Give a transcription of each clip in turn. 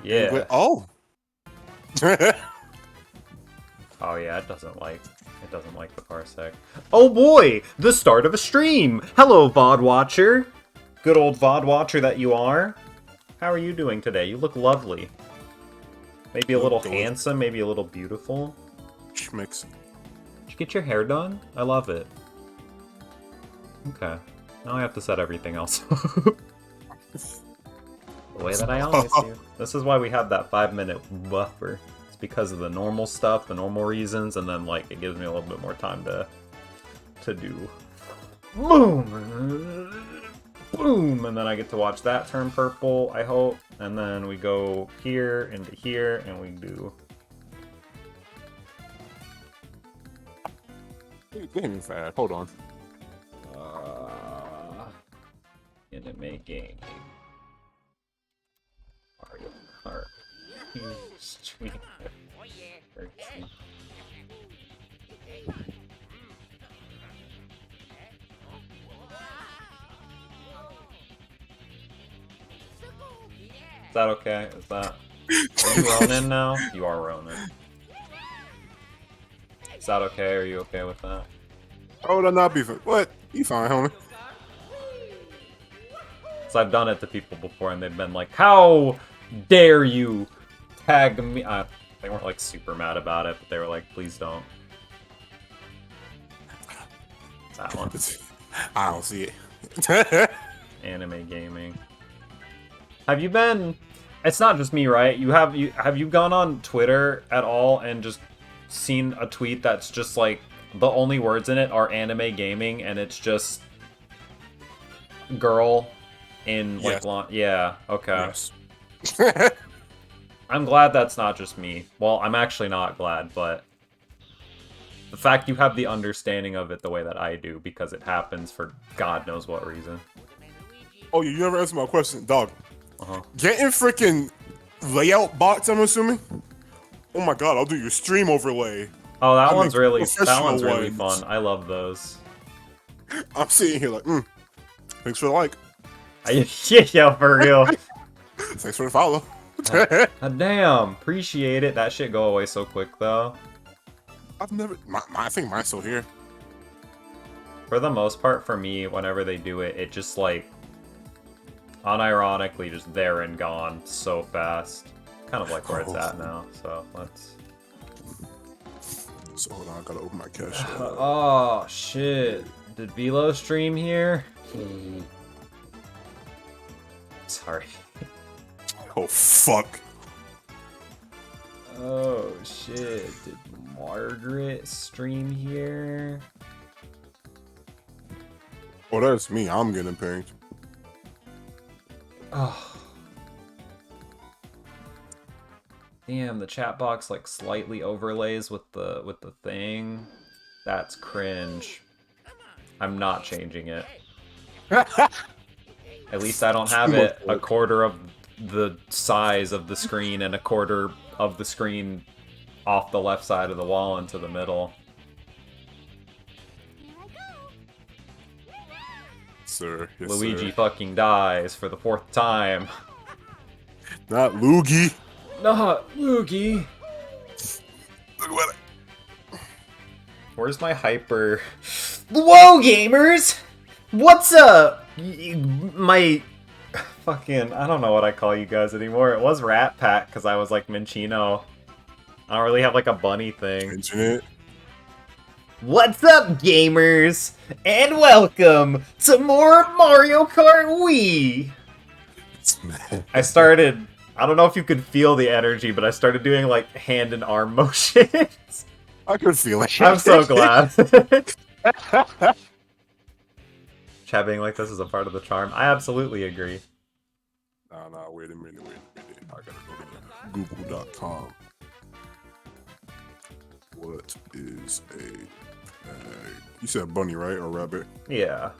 Yeah. Oh. Oh yeah, it doesn't like the parsec. Oh boy, the start of a stream. Hello, VOD watcher. Good old VOD watcher that you are. How are you doing today? You look lovely. Maybe a little handsome, maybe a little beautiful. Schmicks. Did you get your hair done? I love it. Okay. Now I have to set everything else the way that I always do. This is why we have that 5-minute buffer. It's because of the normal stuff, the normal reasons, and then like it gives me a little bit more time to do boom, boom, and then I get to watch that turn purple, I hope, and then we go here into here, and we do. Game fast. Hold on. Anime game. Mario Kart. Stream. Is that okay? Is that... Are you Ronin now? You are Ronin. Is that okay? Are you okay with that? How would I not be? What? You fine, homie? So I've done it to people before, and they've been like, "How dare you tag me?" They weren't like super mad about it, but they were like, "Please don't." That one. I don't see it. Anime gaming. Have you been? It's not just me, right? Have you gone on Twitter at all and just seen a tweet that's just like the only words in it are anime gaming, and it's just girl in like yeah, okay. Yes. I'm glad that's not just me. Well, I'm actually not glad, but the fact you have the understanding of it the way that I do, because it happens for God knows what reason. Oh, you never answered my question, dog. Uh-huh. Getting freaking layout bots, I'm assuming. Oh my god, I'll do your stream overlay. Oh, that one's really fun. I love those. I'm sitting here like, thanks for the like. Yeah, for real. Thanks for the follow. Damn, appreciate it. That shit go away so quick though. I've never. I think mine's still here. For the most part, for me, whenever they do it, it just like unironically just there and gone so fast. Kind of like where it's at now. So let's. So hold on, I gotta open my cache. Oh shit! Did Velo stream here? Sorry. Oh fuck. Oh shit! Did Margaret stream here? Oh, that's me. I'm getting pinged. Oh. Damn, the chat box like slightly overlays with the thing. That's cringe. I'm not changing it. At least I don't have it a quarter of the size of the screen and a quarter of the screen off the left side of the wall into the middle. Sir, yes, Luigi sir. fucking dies for the 4th time. Not Loogie. Not Loogie. Look what Where's my hyper? Whoa, gamers! What's up? My fucking, I don't know what I call you guys anymore. It was Rat Pack because I was like Minchino. I don't really have like a bunny thing. Internet. What's up, gamers? And welcome to more Mario Kart Wii! I started, I don't know if you could feel the energy, but I started doing like hand and arm motions. I could feel it. I'm so glad. Chat being like this is a part of the charm. I absolutely agree. Nah, wait a minute. I gotta go to google.com. What is a bag? You said bunny, right? Or rabbit? Yeah.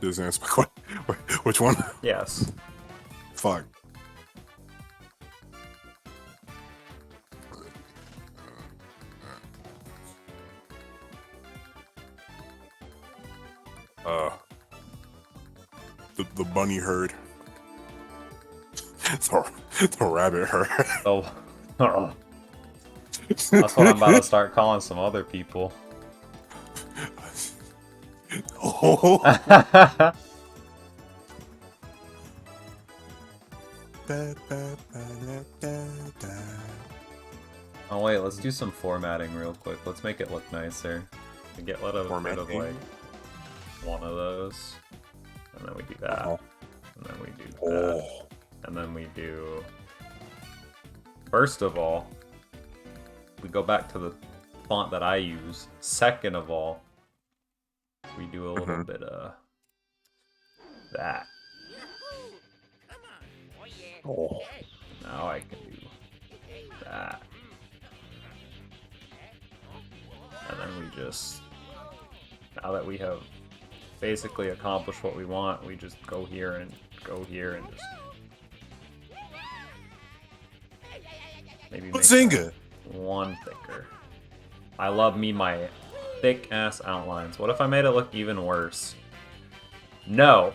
Doesn't answer my question. Which one? Yes. Fuck. The bunny herd. The rabbit hurt. Oh, that's what I'm about to start calling some other people. Oh. Oh wait, let's do some formatting real quick. Let's make it look nicer. We get rid of like one of those, and then we do that, and then we do that, and then we do. First of all, we go back to the font that I use. Second of all, we do a little bit of that. Oh. Now I can do that. And then we just, now that we have basically accomplished what we want, we just go here and just maybe make Zinga. one thicker. I love me my thick ass outlines. What if I made it look even worse? No.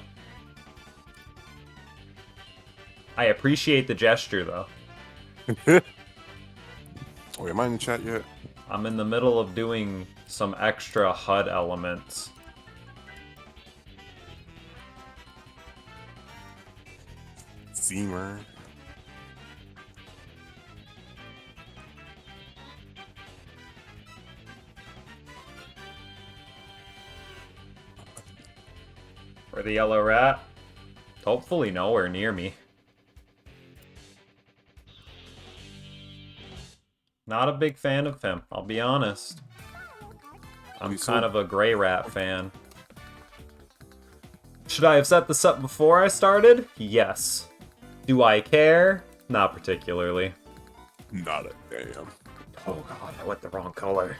I appreciate the gesture though. Wait, am I in the chat yet? I'm in the middle of doing some extra HUD elements. Femur. For the yellow rat? Hopefully nowhere near me. Not a big fan of him, I'll be honest. I'm kind of a gray rat fan. Should I have set this up before I started? Yes. Do I care? Not particularly. Not a damn. Oh god, I went the wrong color.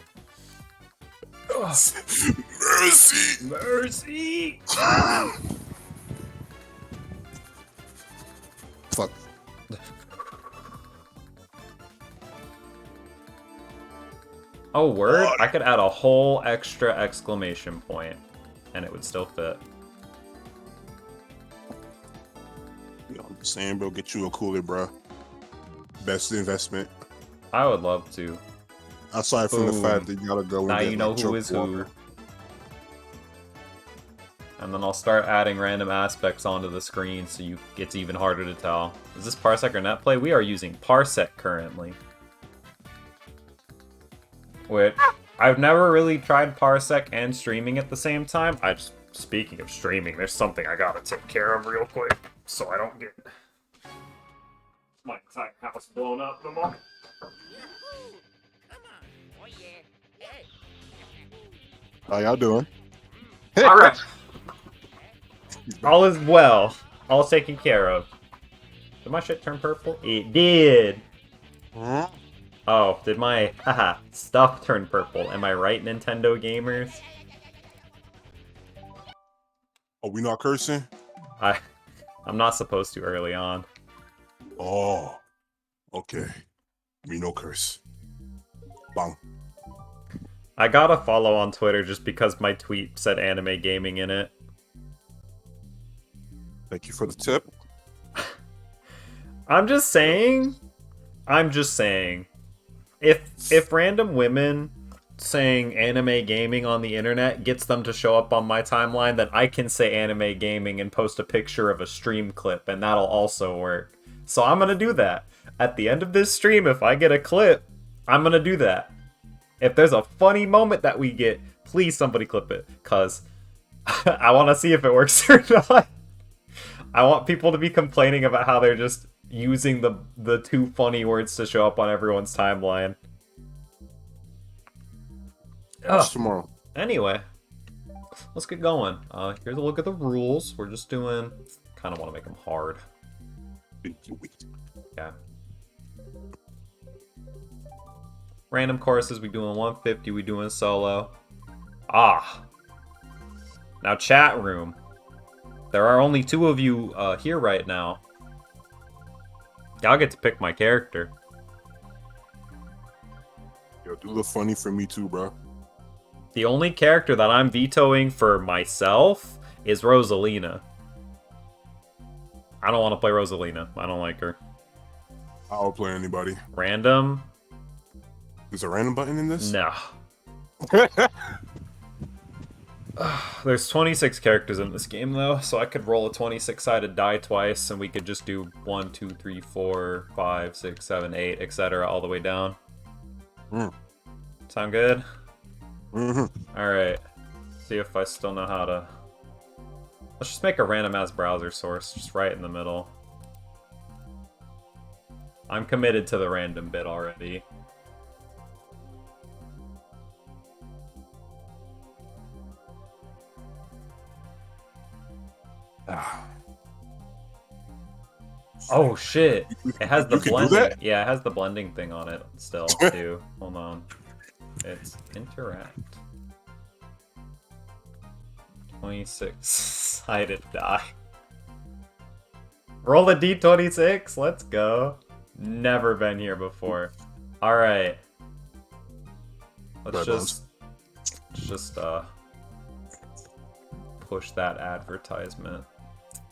Mercy! Mercy! Fuck. Oh, word? I could add a whole extra exclamation point, and it would still fit. You know, I'm just saying, bro, get you a cooler, bro. Best investment. I would love to. Aside from the fact that you gotta go now and get you know like, who is who. water. And then I'll start adding random aspects onto the screen so it's even harder to tell. Is this Parsec or Netplay? We are using Parsec currently. Which, I've never really tried Parsec and streaming at the same time. Speaking of streaming, there's something I gotta take care of real quick, so I don't get my entire house blown up no more. How y'all doing? Alright. All is well. All taken care of. Did my shit turn purple? It did! Huh? Oh, did my stuff turn purple? Am I right, Nintendo gamers? Are we not cursing? I'm not supposed to early on. Oh. Okay. We no curse. Bang. I got a follow on Twitter just because my tweet said anime gaming in it. Thank you for the tip. I'm just saying. If random women saying anime gaming on the internet gets them to show up on my timeline, then I can say anime gaming and post a picture of a stream clip, and that'll also work. So I'm gonna do that. At the end of this stream, if I get a clip, I'm gonna do that. If there's a funny moment that we get, please somebody clip it, cause I want to see if it works or not. I want people to be complaining about how they're just using the two funny words to show up on everyone's timeline. Tomorrow. Anyway, let's get going. Here's a look at the rules. We're just doing... kind of want to make them hard. Yeah. Random courses, we doing 150, we doing solo. Ah. Now chat room. There are only 2 of you here right now. Y'all get to pick my character. Yo, do the funny for me too, bro. The only character that I'm vetoing for myself is Rosalina. I don't want to play Rosalina. I don't like her. I'll play anybody. Random? Is a random button in this? No. There's 26 characters in this game, though, so I could roll a 26-sided die twice, and we could just do 1, 2, 3, 4, 5, 6, 7, 8, etc. all the way down. Sound good? Alright. See if I still know how to... Let's just make a random-ass browser source, just right in the middle. I'm committed to the random bit already. Oh shit! It has the You can do blending. that? Yeah, it has the blending thing on it still too. Hold on. It's interact. 26-sided die. Roll a d26. Let's go. Never been here before. All right. Let's just push that advertisement.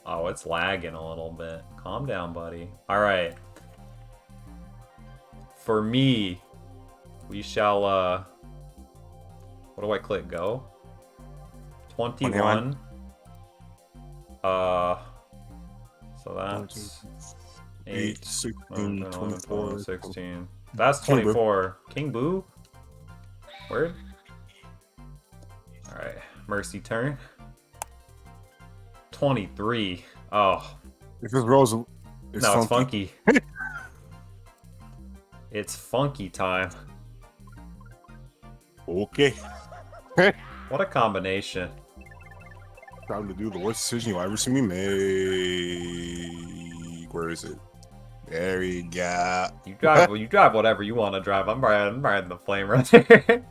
Oh, it's lagging a little bit. Calm down, buddy. Alright. For me, we shall, what do I click? Go? 21. So that's 8, 16, 24, 16. That's 24. King Boo? Word? Alright. Mercy turn. 23. Oh. If it's Rose, it's no, funky. it's funky. It's funky time. Okay. What a combination. Time to do the worst decision you'll ever see me make. Where is it? There we go. You drive whatever you want to drive. I'm riding the flame runner.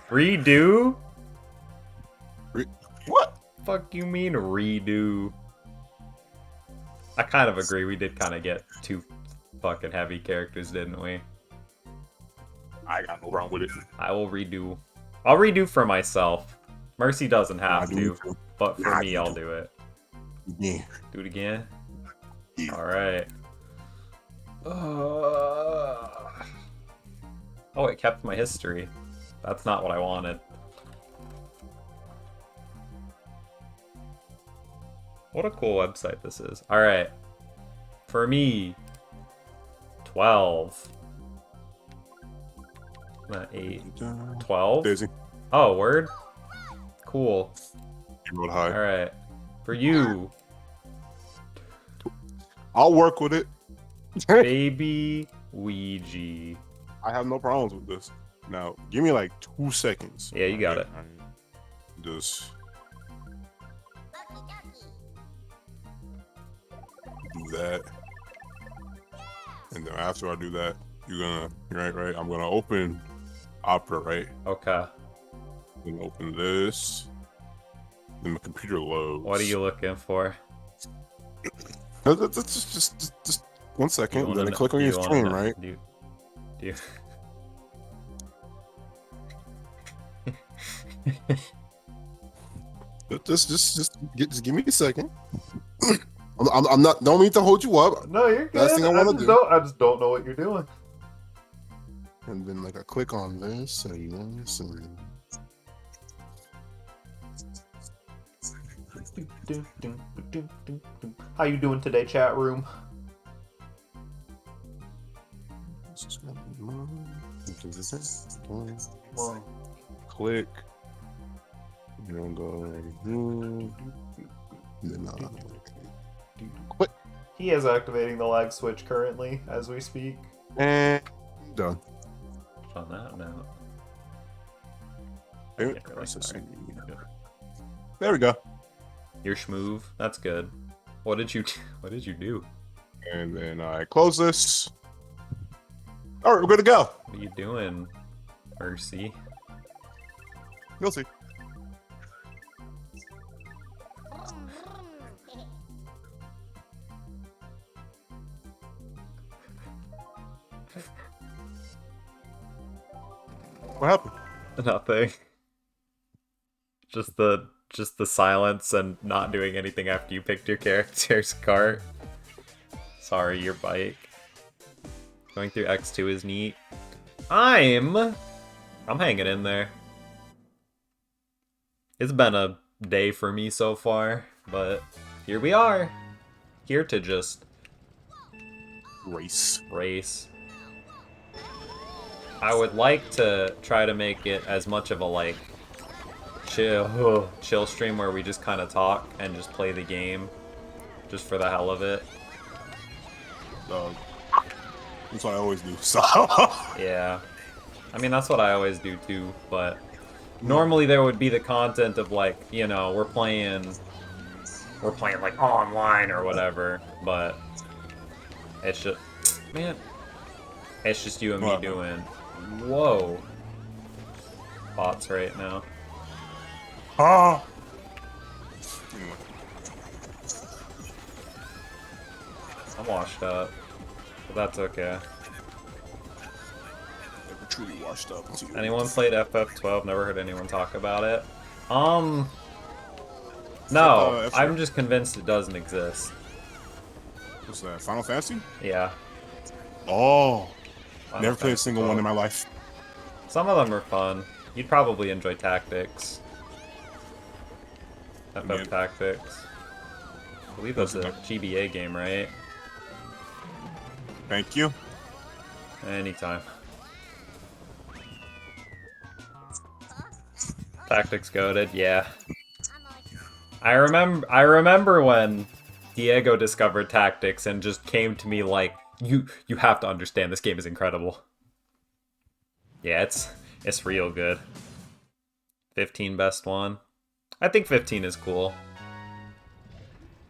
Redo? What? Fuck you mean redo? I kind of agree. We did kind of get too fucking heavy characters, didn't we? I got no problem with it. I will redo. I'll redo for myself. Mercy doesn't have to, but for me, I'll do it. Yeah. Do it again? Yeah. Alright. Oh, it kept my history. That's not what I wanted. What a cool website this is. Alright. For me, 12. Not 8. 12? Daisy. Oh, word? Cool. You rolled high. Alright. For you, I'll work with it. Baby Ouija. I have no problems with this. Now, give me like 2 seconds. Yeah, you got it. Just do that. And then after I do that, you're right? I'm gonna open Opera, right? Okay. Then open this. Then my computer loads. What are you looking for? Just 1 second. Then I click on your screen, right? Do you... Just give me a second. I'm not. Don't mean to hold you up. No, you're good. Last thing I want to do. I just don't know what you're doing. And then like I click on this and this and. How you doing today, chat room? Click. You don't go right here. Then click. He is activating the lag switch currently as we speak. And done. On that note. There we go. Your schmoove. That's good. What did you do? And then I close this. All right, we're good to go. What are you doing, Mercy? You'll see. What happened? Nothing. Just the Just the silence and not doing anything after you picked your character's cart. Sorry, your bike. Going through X2 is neat. I'm hanging in there. It's been a day for me so far, but here we are. Here to just Race. I would like to try to make it as much of a like chill stream where we just kind of talk and just play the game just for the hell of it. That's what I always do. So Yeah. I mean, that's what I always do too, but normally there would be the content of like, you know, we're playing like online or whatever, but it's just, man, it's just you and me doing, whoa, bots right now. Ah. I'm washed up, but that's okay. Never truly washed up. Anyone played FF12? Never heard anyone talk about it. No, I'm just convinced it doesn't exist. What's that? Final Fantasy? Yeah. Oh. Final Never played a Fantasy single 12. one in my life. Some of them are fun. You'd probably enjoy Tactics. FF Yeah. Tactics. I believe that's a GBA game, right? Thank you. Anytime. Tactics goated, yeah. I remember when Diego discovered Tactics and just came to me like, you have to understand, this game is incredible. Yeah, it's real good. 15 best one. I think 15 is cool.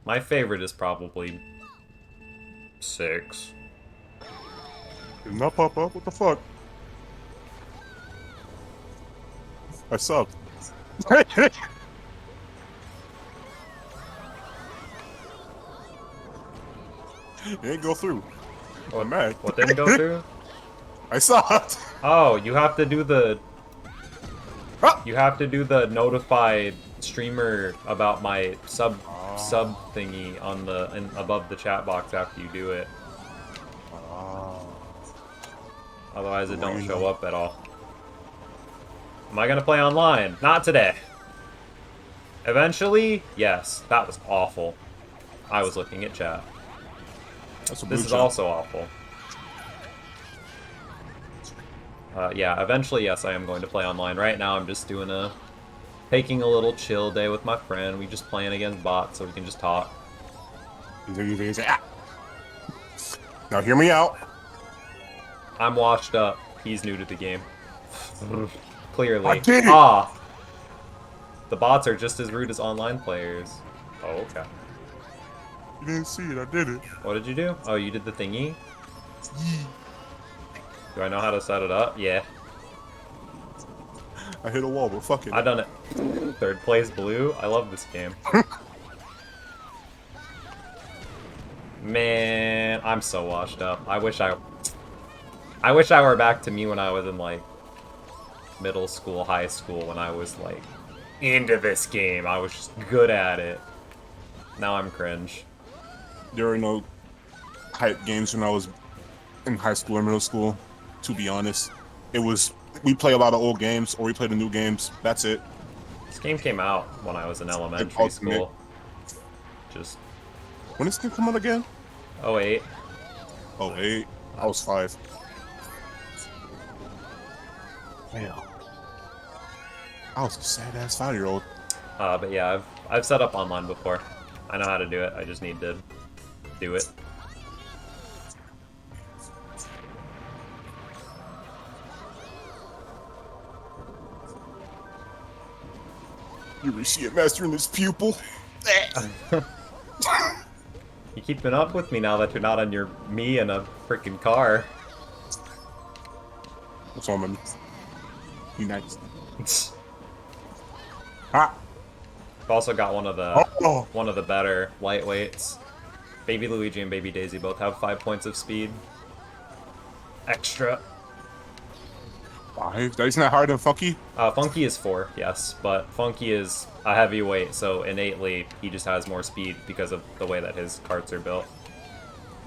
My favorite is probably 6. Did not pop up. What the fuck? I subbed. It didn't go through. I'm mad. What didn't go through? I subbed. Oh, you have to do the Ah! notified streamer about my sub thingy on the above the chat box after you do it. Otherwise it don't show up at all. Am I gonna play online? Not today. Eventually, yes. That was awful. I was looking at chat. That's a This blue is chat. also awful. Yeah, eventually, yes, I am going to play online. Right now, I'm just taking a little chill day with my friend. We just playing against bots so we can just talk. Now hear me out. I'm washed up. He's new to the game. Clearly. I did it! Ah! The bots are just as rude as online players. Oh, okay. You didn't see it. I did it. What did you do? Oh, you did the thingy? Do I know how to set it up? Yeah. I hit a wall, but fuck it. I done it. Third place blue. I love this game. Man, I'm so washed up. I wish I were back to me when I was in like middle school, high school, when I was like into this game. I was just good at it. Now I'm cringe. There were no hype games when I was in high school or middle school. To be honest, we play a lot of old games or we play the new games. That's it. This game came out when I was in elementary Ultimate. school. Just When did this game come out again? 08. Oh, 8. I was 5. Damn. I was a sad ass 5-year-old. But yeah, I've set up online before. I know how to do it. I just need to do it. You really see a master in his pupil? You keeping up with me now that you're not on me in a freaking car. What's wrong with me? You nice. Ha! I've also got one of the better lightweights. Baby Luigi and Baby Daisy both have 5 points of speed. Extra. 5? Isn't that higher than Funky? Funky is 4, yes, but Funky is a heavyweight, so innately he just has more speed because of the way that his carts are built.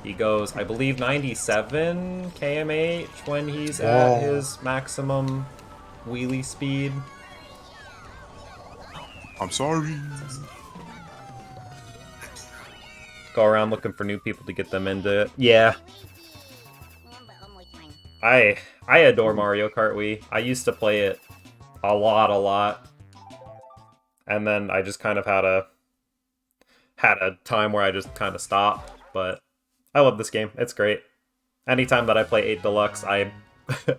He goes, I believe, 97 kmh when he's at his maximum wheelie speed. I'm sorry. Go around looking for new people to get them into it. Yeah. I adore Mario Kart Wii. I used to play it a lot. And then I just kind of had a time where I just kind of stopped, but I love this game. It's great. Anytime that I play 8 Deluxe,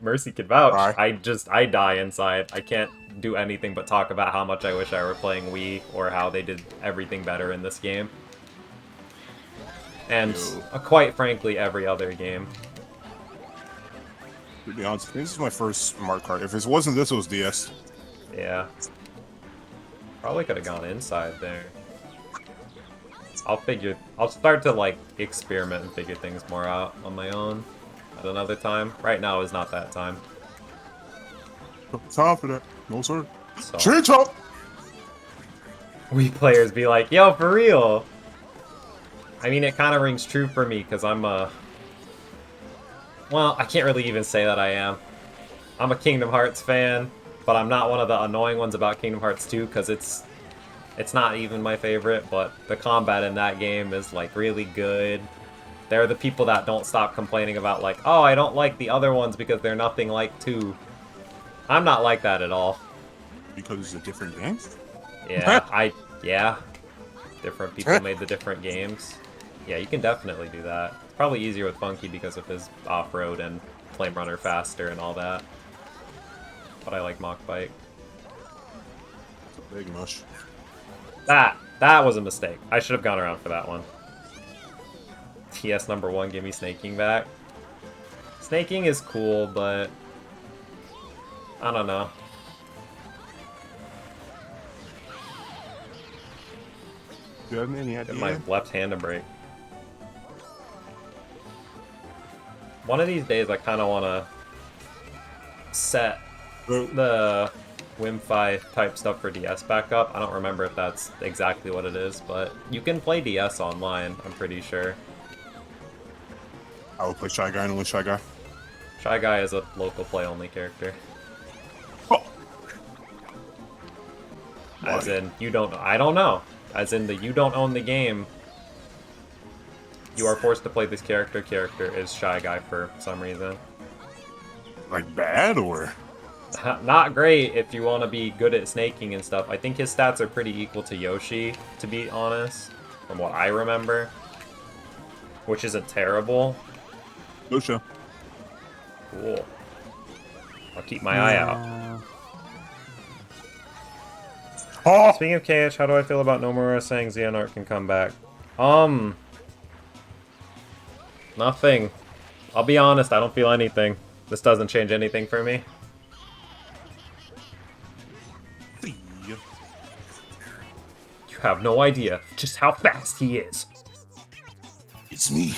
Mercy can vouch. Bye. I die inside. I can't do anything but talk about how much I wish I were playing Wii or how they did everything better in this game. And quite frankly, every other game. To be honest, this is my first Mario Kart. If it wasn't this, it was DS. Yeah. Probably could have gone inside there. I'll start to, like, experiment and figure things more out on my own at another time. Right now is not that time. Time for that. No, sir. So, Change up! Wii players be like, yo, for real! I mean, it kind of rings true for me, because I'm a... Well, I can't really even say that I am. I'm a Kingdom Hearts fan, but I'm not one of the annoying ones about Kingdom Hearts 2, because it's not even my favorite, but the combat in that game is, like, really good. They're the people that don't stop complaining about, like, oh, I don't like the other ones because they're nothing like 2. I'm not like that at all. Because it's a different game? Yeah, yeah. Different people made the different games. Yeah, you can definitely do that. It's probably easier with Funky because of his off-road and Flame Runner faster and all that. But I like Mach Bike. It's a big mush. That was a mistake. I should have gone around for that one. TS number 1, give me snaking back. Snaking is cool, but I don't know. Do you have any idea? Get my left hand to break. One of these days, I kind of want to set the Wim-Fi type stuff for DS back up. I don't remember if that's exactly what it is, but you can play DS online, I'm pretty sure. I would play Shy Guy and only Shy Guy. Shy Guy is a local play-only character. Oh. As in, you don't... I don't know. As in, you don't own the game. You are forced to play this character. Character is Shy Guy for some reason. Like bad or? Not great if you want to be good at snaking and stuff. I think his stats are pretty equal to Yoshi, to be honest, from what I remember. Which isn't terrible. Yoshi. Cool. I'll keep my eye out. Oh! Speaking of KH, how do I feel about Nomura saying Xehanort can come back? Nothing. I'll be honest, I don't feel anything. This doesn't change anything for me. You have no idea just how fast he is. It's me.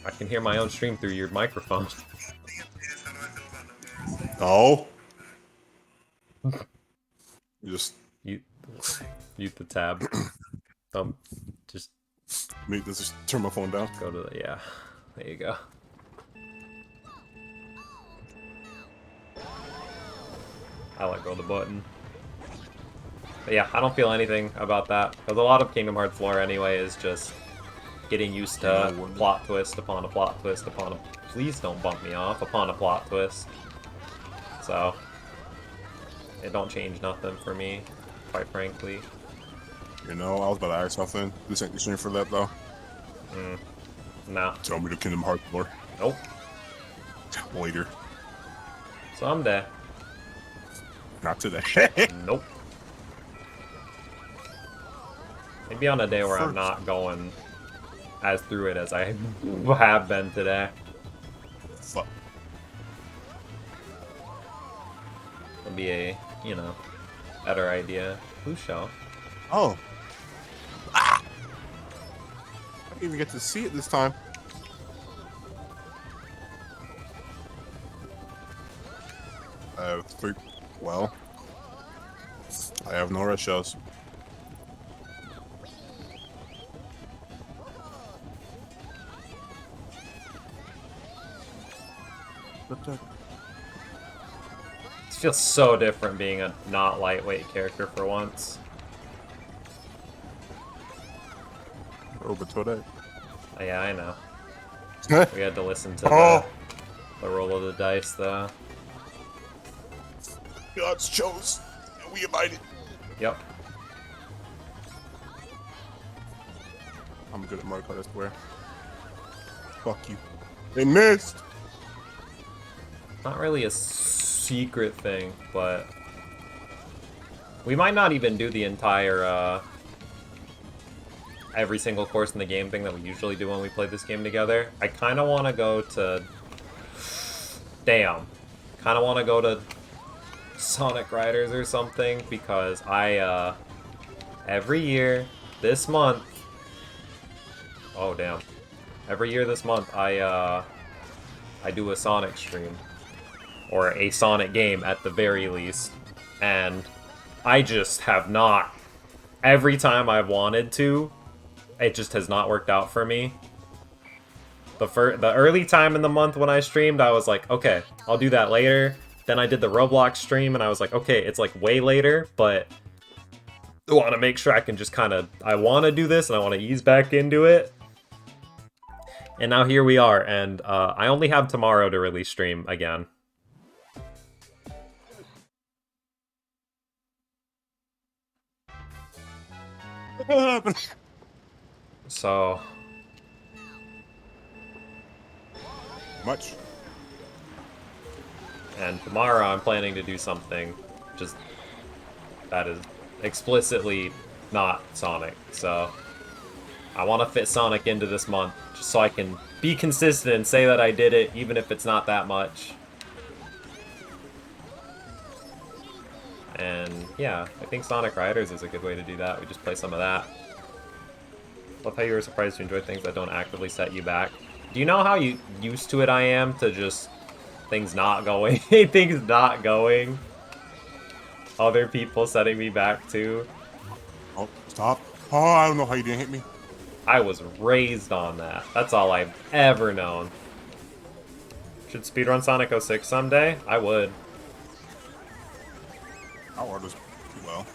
I can hear my own stream through your microphone. Oh. Just Mute the tab. Just let's just turn my phone down. go to the, yeah. There you go. I let go of the button. But yeah, I don't feel anything about that. Because a lot of Kingdom Hearts lore anyway is just getting used to plot twist upon a plot twist upon a... Please don't bump me off. Upon a plot twist. So, it don't change nothing for me, quite frankly. You know, I was about to ask something. This ain't the stream for that, though. Nah. Tell me the Kingdom Hearts lore. Nope. Later. Someday. Not today. Nope. Maybe on a day where I'm not going as through it as I have been today. Fuck. It'll be a, you know, better idea. Who's show? Oh. Ah! I didn't even get to see it this time. I have 3. Well, I have no red shells. It feels so different being a not lightweight character for once. Obitore. Oh, yeah, I know. Oh, We had to listen to the roll of the dice, though. God's chose. And we abided. Yep. I'm good at Mario Kart, I swear. Fuck you. They missed! Not really a secret thing, but we might not even do the entire every single course in the game thing that we usually do when we play this game together. I kind of want to go to... Damn. Kind of want to go to Sonic Riders or something, because I, every year, this month... Oh, damn. Every year this month, I do a Sonic stream. Or a Sonic game, at the very least. And I just have not... Every time I've wanted to, it just has not worked out for me. The early time in the month when I streamed, I was like, okay, I'll do that later. Then I did the Roblox stream, and I was like, okay, it's like way later, but I want to make sure I can just kind of... I want to do this, and I want to ease back into it. And now here we are, and I only have tomorrow to really stream again. What happened? So... Much. And tomorrow I'm planning to do something just that is explicitly not Sonic. So I want to fit Sonic into this month just so I can be consistent and say that I did it, even if it's not that much. And yeah, I think Sonic Riders is a good way to do that. We just play some of that. Love how you were surprised to enjoy things that don't actively set you back. Do you know how used to it I am to just things not going? Things not going. Other people setting me back too. Oh, stop. Oh, I don't know how you didn't hit me. I was raised on that. That's all I've ever known. Should speedrun Sonic 06 someday? I would. How hard was well?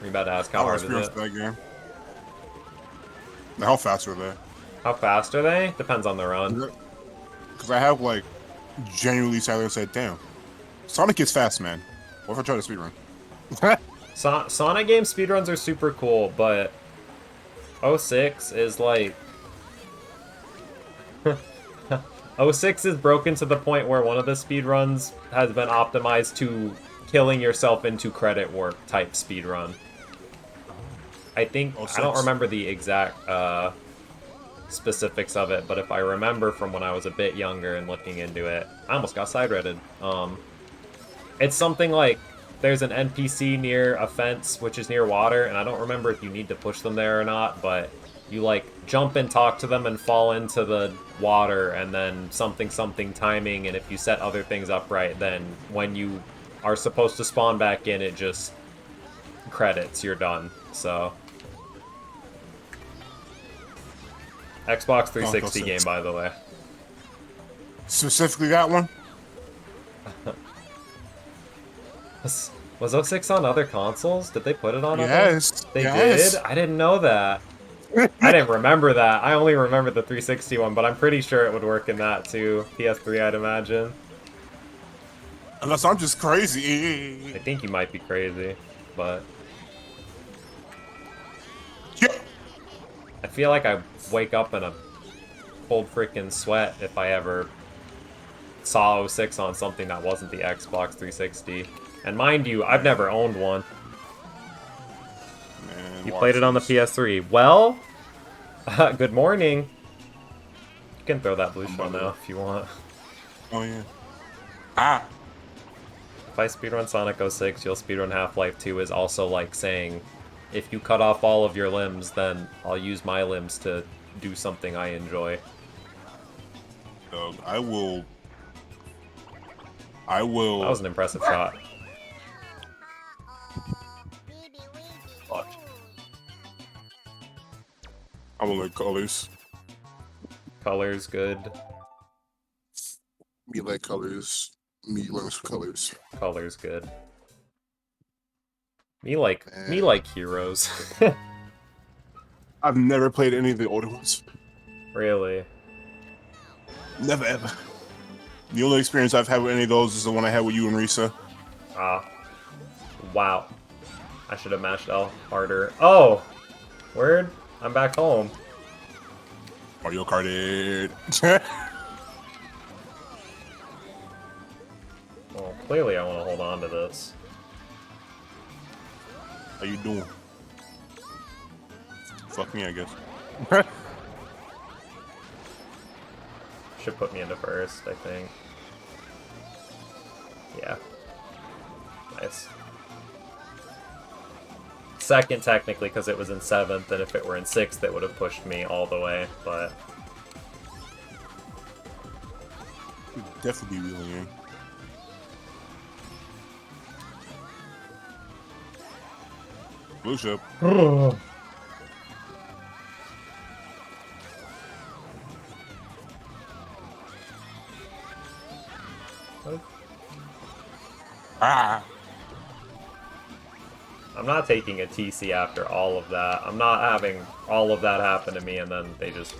You're about to ask how hard is it? That game. How fast are they? How fast are they? Depends on the run. Because I have like genuinely sat there and said, damn, Sonic is fast, man. What if I try to speedrun? Sonic game speedruns are super cool, but 06 is like... 06 is broken to the point where one of the speedruns has been optimized to killing yourself into credit warp type speedrun. I think... 06. I don't remember the exact specifics of it, but if I remember from when I was a bit younger and looking into it, I almost got side-redded. It's something like there's an NPC near a fence, which is near water, and I don't remember if you need to push them there or not, but you like jump and talk to them and fall into the water, and then something timing, and if you set other things up right, then when you are supposed to spawn back in, it just credits, you're done. So Xbox 360 game, by the way. Specifically that one? Was 06 on other consoles? Did they put it on Yes. other? They yes. did? I didn't know that. I didn't remember that. I only remember the 360 one, but I'm pretty sure it would work in that too. PS3, I'd imagine. Unless I'm just crazy. I think you might be crazy, but... Yeah. I feel like I wake up in a cold freaking sweat if I ever saw 06 on something that wasn't the Xbox 360. And mind you, I've never owned one. Man, You played it on the PS3. Well, good morning. You can throw that blue shell now if you want. Oh, yeah. Ah. If I speedrun Sonic 06, you'll speedrun Half-Life 2 is also like saying, if you cut off all of your limbs, then I'll use my limbs to do something I enjoy. Doug, I will I will. That was an impressive shot. Watch. I will like colors. Colors good. Me like colors. Me learns colors. Colors good. Me like heroes. I've never played any of the older ones. Really? Never ever. The only experience I've had with any of those is the one I had with you and Risa. Ah. Wow. I should have mashed L harder. Oh! Word? I'm back home. Mario Karted. Well, clearly I want to hold on to this. How you doing? Fuck me, I guess. Should put me into first, I think. Yeah. Nice. Second, technically, because it was in 7th, and if it were in 6th, it would have pushed me all the way, but... Definitely wheeling in. Blue ship. Ah! I'm not taking a TC after all of that. I'm not having all of that happen to me and then they just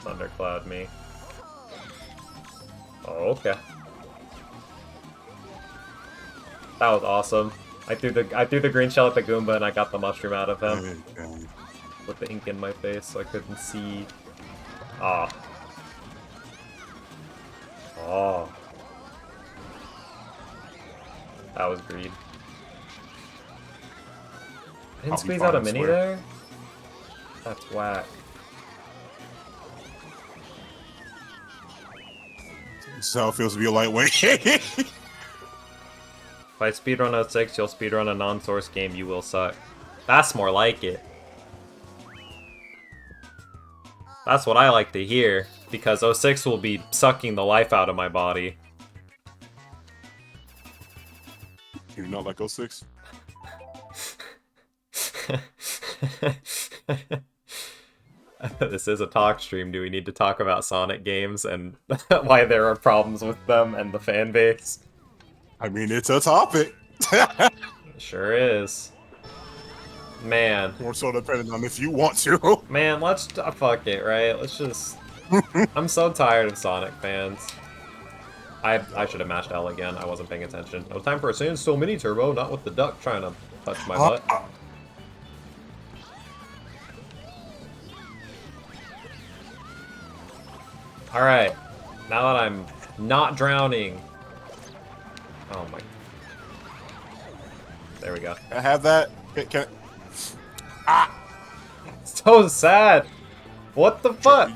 thundercloud me. Oh, okay. That was awesome. I threw the green shell at the Goomba and I got the mushroom out of him with the ink in my face so I couldn't see. Ah. Oh. That was greed. I didn't squeeze out a mini there? That's whack. This is how it feels to be a lightweight. If I speedrun 06, you'll speedrun a non-source game, you will suck. That's more like it. That's what I like to hear, because 06 will be sucking the life out of my body. You're not like 06? This is a talk stream. Do we need to talk about Sonic games and why there are problems with them and the fan base? I mean, it's a topic. Sure is. Man. More so depending on if you want to. Man, let's fuck it, right? Let's just... I'm so tired of Sonic fans. I should have mashed L again. I wasn't paying attention. It was time for a Sandstone Mini Turbo, not with the duck trying to touch my butt. Alright. Now that I'm not drowning. Oh my... There we go. I have that. Can So sad! What the fuck?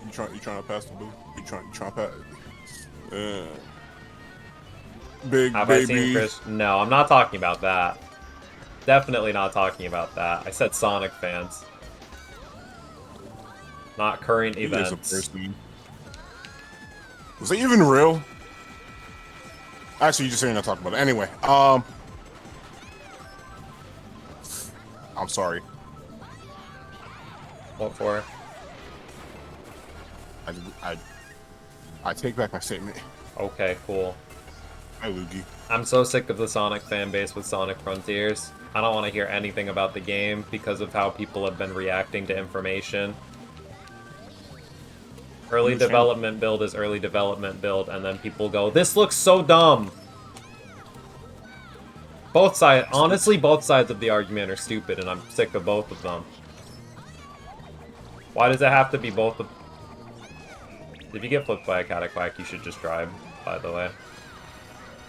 You trying to pass the blue? You trying to pass? Big Have I baby. seen Chris? No, I'm not talking about that. Definitely not talking about that. I said Sonic fans. Not current He is a events. person. Was that even real? Actually, you just saying not talk about it. Anyway, I'm sorry. What for? I take back my statement. Okay, cool. Hi, Luigi. I'm so sick of the Sonic fan base with Sonic Frontiers. I don't want to hear anything about the game because of how people have been reacting to information. Early development build is early development build, and then people go, "This looks so dumb!" Both sides, honestly, both sides of the argument are stupid, and I'm sick of both of them. Why does it have to be both of... If you get flipped by a Catacquack, you should just drive, by the way.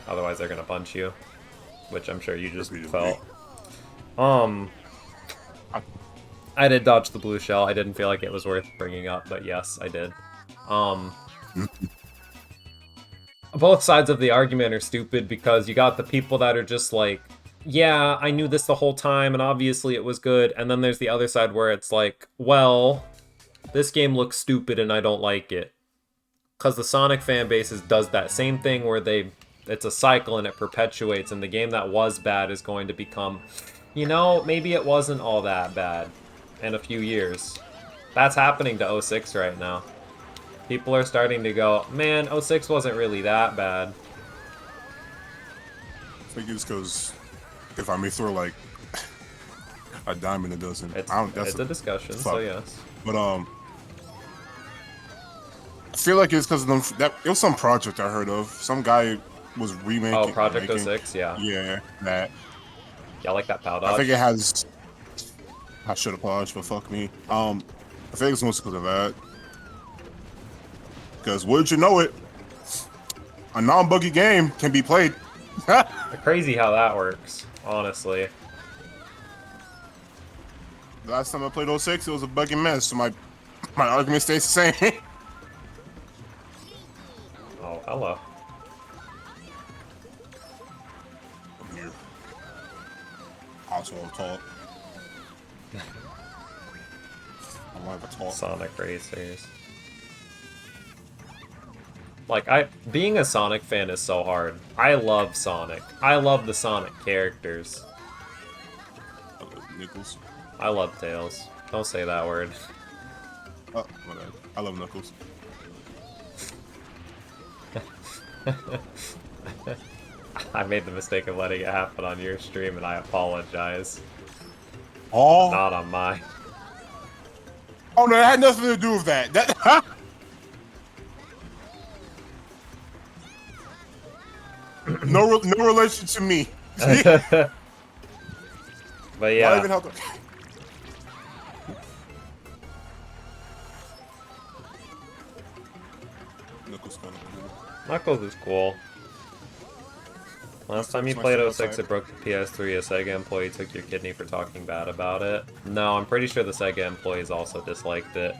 Otherwise, they're gonna punch you. Which I'm sure you just felt. I did dodge the blue shell. I didn't feel like it was worth bringing up, but yes, I did. Both sides of the argument are stupid because you got the people that are just like, yeah, I knew this the whole time and obviously it was good. And then there's the other side where it's like, well, this game looks stupid and I don't like it. Because the Sonic fan bases does that same thing where it's a cycle and it perpetuates, and the game that was bad is going to become, maybe it wasn't all that bad in a few years. That's happening to 06 right now. People are starting to go, man, 06 wasn't really that bad. I think it's because, if I may throw like a diamond a dozen, It's a discussion, so yes. But I feel like it's because of them. It was some project I heard of. Some guy was remaking. Oh, Project 06, yeah. Yeah, that. Yeah, I like that pow dodge. I think it has. I should have paused, but fuck me. I think it's mostly because of that. Because wouldn't you know it, a non-buggy game can be played. Crazy how that works, honestly. The last time I played 06, it was a buggy mess, so my argument stays the same. Oh, hello. I'm here. Also a talk. I want to talk. Sonic Racers. Like, being a Sonic fan is so hard. I love Sonic. I love the Sonic characters. Nickels. I love Tails. Don't say that word. Oh, my bad. I love Knuckles. I made the mistake of letting it happen on your stream, and I apologize. Oh. Not on mine. Oh no, that had nothing to do with that. That. No relation to me. But yeah. Not even help. Knuckles kind of cool. Knuckles is cool. Last time you my played favorite 06, type. it broke the PS3. A Sega employee took your kidney for talking bad about it. No, I'm pretty sure the Sega employees also disliked it.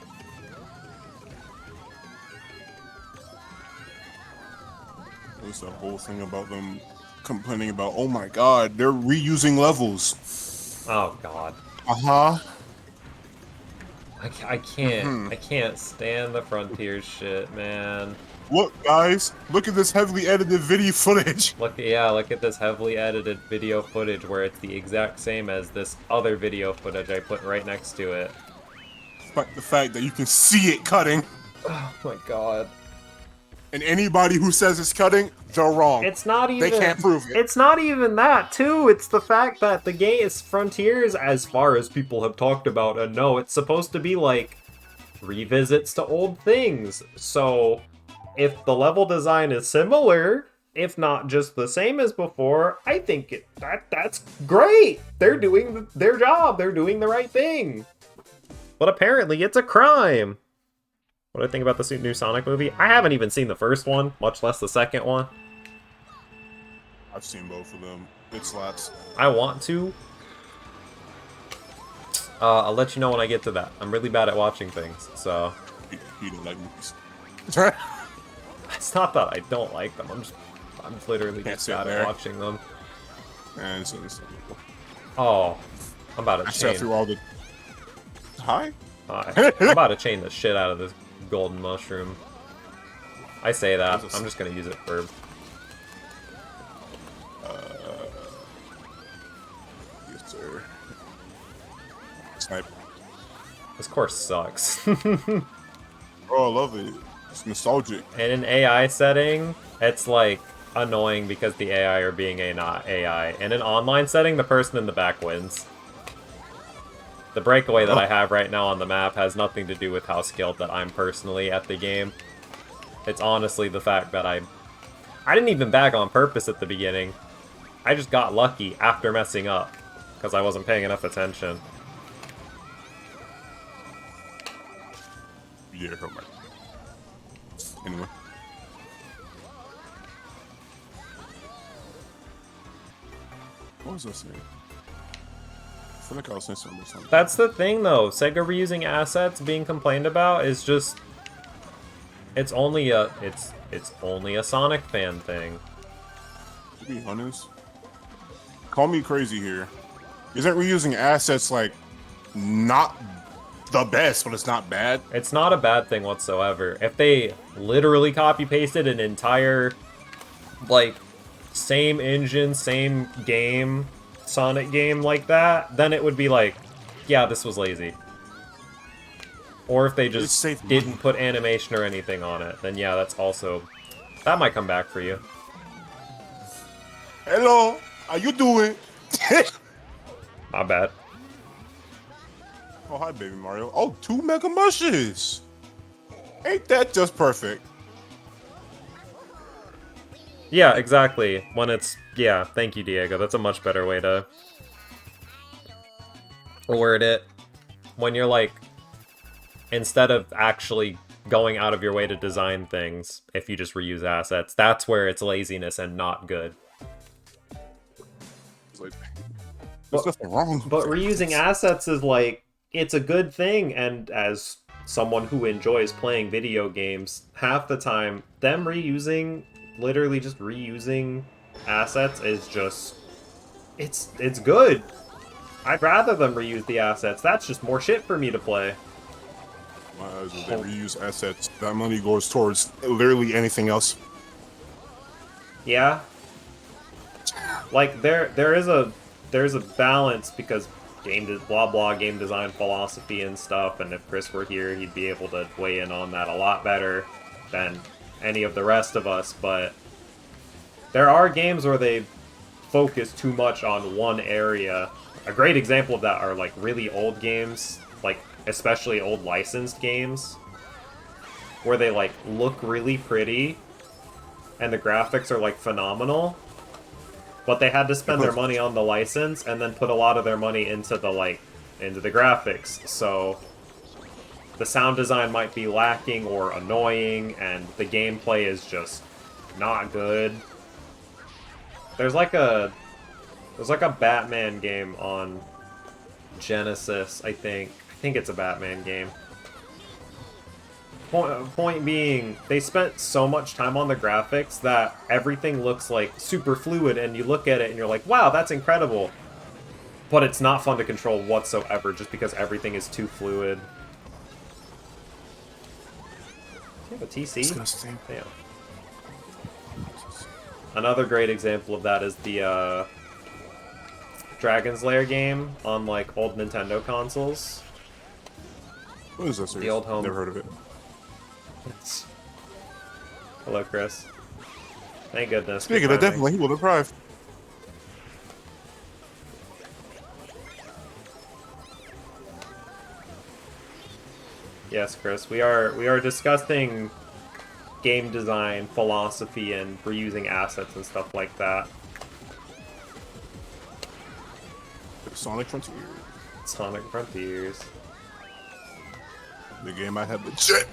There's a whole thing about them complaining about, oh my god, they're reusing levels. Oh god. Uh-huh. I can't stand the Frontiers shit, man. Look, guys, look at this heavily edited video footage. Look at this heavily edited video footage where it's the exact same as this other video footage I put right next to it. But the fact that you can see it cutting, Oh my god. and anybody who says it's cutting, they're wrong. It's not even. They can't prove it. It's not even that, too. It's the fact that the game is Frontiers, as far as people have talked about and know, it's supposed to be like revisits to old things. So if the level design is similar, if not just the same as before, I think that's great. They're doing their job. They're doing the right thing. But apparently, it's a crime. What do I think about the new Sonic movie? I haven't even seen the first one, much less the second one. I've seen both of them. It slaps. I want to. I'll let you know when I get to that. I'm really bad at watching things, so... You don't like movies. It's not that I don't like them, I'm literally Can't just sit bad there. at watching them. And so Oh, I'm about I to sat chain... through all the... Hi? Hi. I'm about to chain the shit out of this golden mushroom. I say that, I'm just gonna use it for... Yes, sir. Snipe. This course sucks. Oh, I love it. It's nostalgic. In an AI setting, it's like annoying because the AI are being not AI. In an online setting, the person in the back wins. The breakaway that I have right now on the map has nothing to do with how skilled that I'm personally at the game. It's honestly the fact that I didn't even back on purpose at the beginning. I just got lucky after messing up because I wasn't paying enough attention. Yeah, hurt my... Anyway. What was I saying? I feel like I was saying something. That's the thing, though. Sega reusing assets being complained about is just... It's only a Sonic fan thing. To be honest, call me crazy here. Isn't reusing assets like not the best, but it's not bad. It's not a bad thing whatsoever. If they literally copy-pasted an entire, like, same engine, same game, Sonic game like that, then it would be like, yeah, this was lazy. Or if they just didn't put animation or anything on it, then yeah, that's also... That might come back for you. Hello, how you doing? My bad. Oh, hi, baby Mario. Oh, 2 Mega Mushes. Ain't that just perfect? Yeah, exactly. When it's... Yeah, thank you, Diego. That's a much better way to word it. When you're like... Instead of actually going out of your way to design things, if you just reuse assets, that's where it's laziness and not good. There's nothing wrong. But reusing assets is like... It's a good thing, and as someone who enjoys playing video games, half the time, them reusing... Literally just reusing assets is just... It's good. I'd rather them reuse the assets. That's just more shit for me to play. My eyes, if they reuse assets, that money goes towards literally anything else. Yeah. Like there's a balance because game design philosophy and stuff, and if Chris were here, he'd be able to weigh in on that a lot better than any of the rest of us, but there are games where they focus too much on one area. A great example of that are like really old games, like especially old licensed games, where they like look really pretty and the graphics are like phenomenal, but they had to spend their money on the license and then put a lot of their money into the graphics, so the sound design might be lacking or annoying and the gameplay is just not good. There's like a Batman game on Genesis, I think it's a Batman game. Point being, they spent so much time on the graphics that everything looks like super fluid, and you look at it and you're like, wow, that's incredible. But it's not fun to control whatsoever just because everything is too fluid. Do you have a TC? Disgusting. Damn. Another great example of that is the Dragon's Lair game on like old Nintendo consoles. What is this? The old home. Never heard of it. Hello, Chris. Thank goodness. Speaking of definitely, he will deprive. Yes, Chris. We are discussing game design philosophy and reusing assets and stuff like that. Sonic Frontiers. Sonic Frontiers. The game I had legit.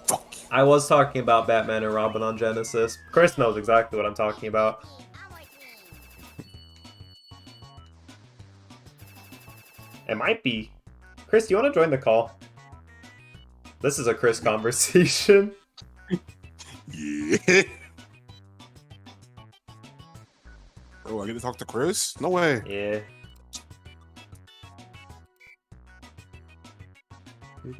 Fuck you. I was talking about Batman and Robin on Genesis. Chris knows exactly what I'm talking about. It might be. Chris, do you want to join the call? This is a Chris conversation. Yeah. Oh, I get to talk to Chris? No way. Yeah. Let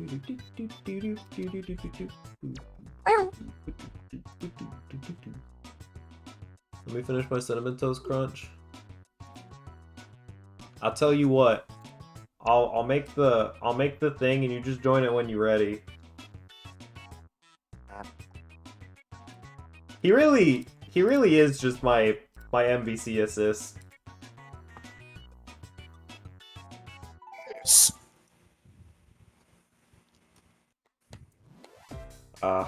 me finish my Cinnamon Toast Crunch. I'll tell you what. I'll make the thing and you just join it when you're ready. He really is just my MVC assist. Yes. I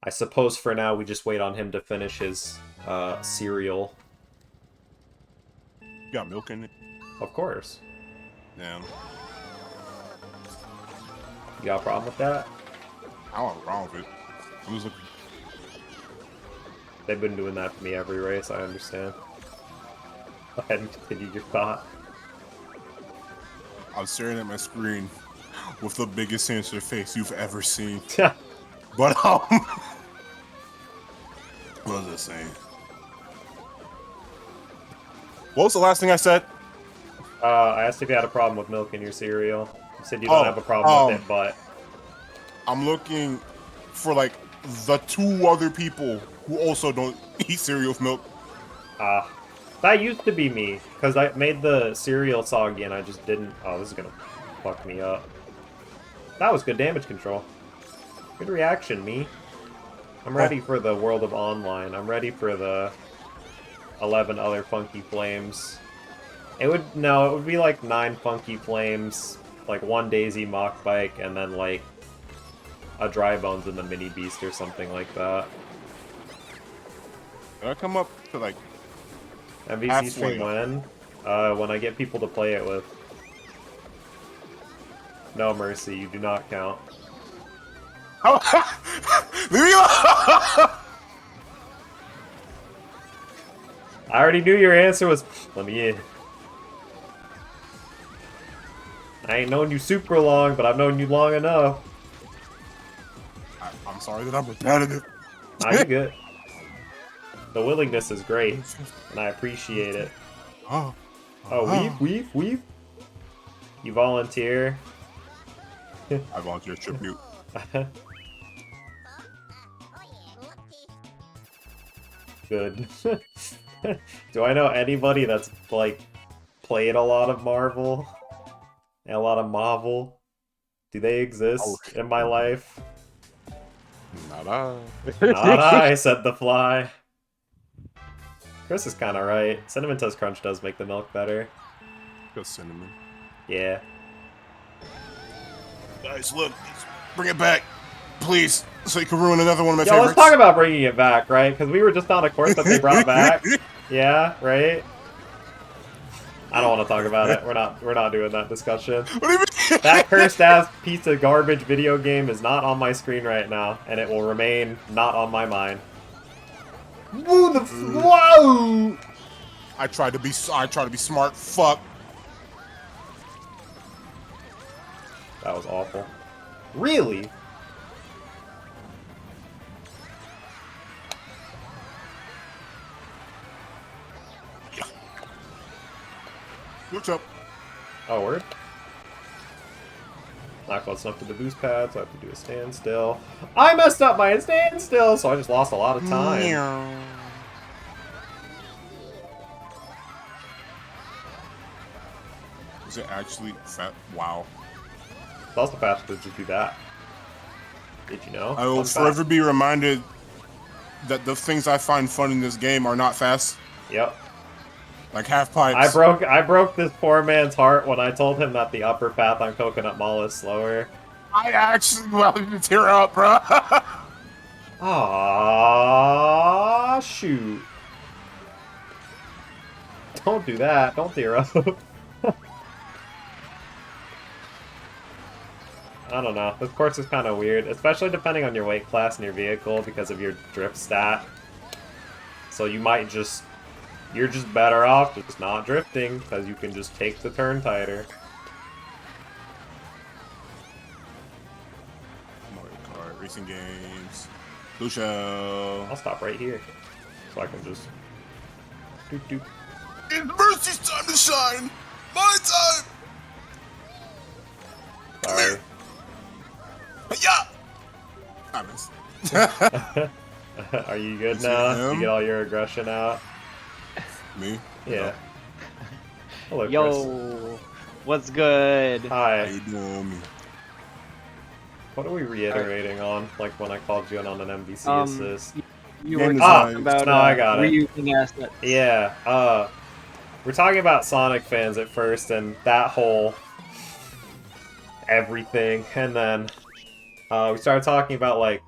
suppose for now we just wait on him to finish his cereal. You got milk in it? Of course. Damn. You got a problem with that? I don't have a problem with it. I'm just looking. They've been doing that for me every race, I understand. Go ahead and continue your thought. I'm staring at my screen with the biggest sinister face you've ever seen. But, what was I saying? What was the last thing I said? I asked if you had a problem with milk in your cereal. You said you don't have a problem with it, but I'm looking for like the 2 other people who also don't eat cereal with milk. that used to be me because I made the cereal soggy and I just didn't. Oh, this is gonna fuck me up. That was good damage control. Good reaction, me. I'm ready for the world of online. I'm ready for the 11 other funky flames. It would be like 9 funky flames, like 1 Daisy Mach Bike, and then like a Dry Bones and the Mini Beast or something like that. Did I come up to like MVC stream when? When I get people to play it with. No mercy, you do not count. Leave me alone! I already knew your answer was, let me in. I ain't known you super long, but I've known you long enough. I'm sorry that I'm repetitive. Nah, you good. The willingness is great, and I appreciate it. Oh, Weave. You volunteer. I volunteer tribute. Good. Do I know anybody that's, like, played a lot of Marvel? And a lot of Marvel? Do they exist in my life? Not I. Not I, said the fly. Chris is kinda right. Cinnamon Toast Crunch does make the milk better. Go cinnamon. Yeah. Guys, look. Bring it back. Please. So you can ruin another one of my Yo, favorites. let's talk about bringing it back, right? Because we were just on a course that they brought back. Yeah, right? I don't want to talk about it. We're not doing that discussion. What do you mean? That cursed ass piece of garbage video game is not on my screen right now, and it will remain not on my mind. Woo the whoa! I tried to be smart. Fuck. That was awful. Really? What's up? Oh, word? Not close enough to the boost pad, so I have to do a standstill. I messed up my standstill, so I just lost a lot of time. Is it actually fat? Wow. It's also fast to just do that. Did you know? I will Fun forever fact. be reminded that the things I find fun in this game are not fast. Yep. Like half pipes. I broke this poor man's heart when I told him that the upper path on Coconut Mall is slower. I actually wanted to tear up, bro. Ah, shoot. Don't do that. Don't tear up. I don't know. This course is kind of weird, especially depending on your weight class and your vehicle because of your drift stat. So you might just... You're just better off just not drifting because you can just take the turn tighter. Mario Kart, racing games. Lucio. I'll stop right here so I can just... Doop doop. It's Mercy's time to shine! My time! Sorry. Yeah! I missed. Are you good Is it now? him? You get all your aggression out? Me? Yeah. Hello, Chris. Yo, what's good? How Hi. you doing, me? What are we reiterating on? Like when I called you in on an MVC assist? You Game were design. talking about No, I got it. reusing assets. Yeah, we're talking about Sonic fans at first, and that whole everything, and then we started talking about like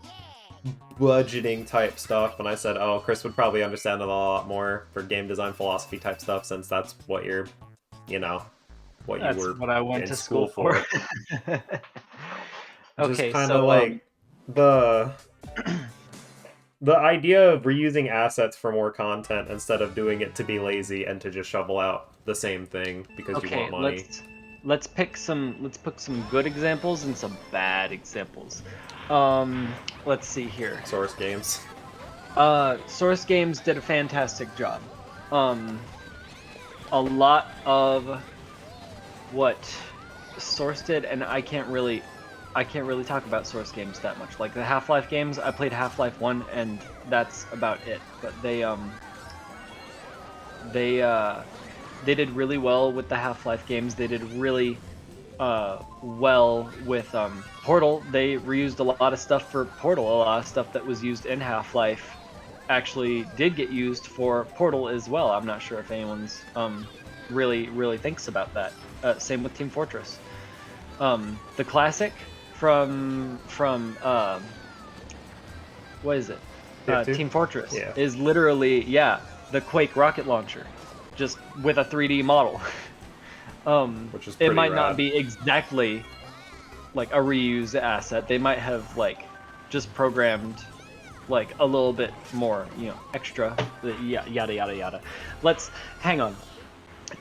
budgeting type stuff, and I said, oh, Chris would probably understand it a lot more for game design philosophy type stuff, since that's what you're, you know, what That's you were what I went in to school for. Okay, Just kind so of like the idea of reusing assets for more content instead of doing it to be lazy and to just shovel out the same thing because you okay, want money. let's pick some good examples and some bad examples. Let's see here. Source games. Source Games did a fantastic job. A lot of what Source did, and I can't really talk about Source games that much. Like the Half-Life games, I played Half-Life 1 and that's about it. But they did really well with the Half-Life games. They did really well with Portal. They reused a lot of stuff for Portal. A lot of stuff that was used in Half-Life actually did get used for Portal as well. I'm not sure if anyone's really thinks about that. Same with Team Fortress. The classic from what is it? Team Fortress is literally the Quake rocket launcher, just with a 3D model. Which is it might rad. not be exactly like a reused asset. They might have like just programmed like a little bit more, extra. Yada yada yada. Let's hang on.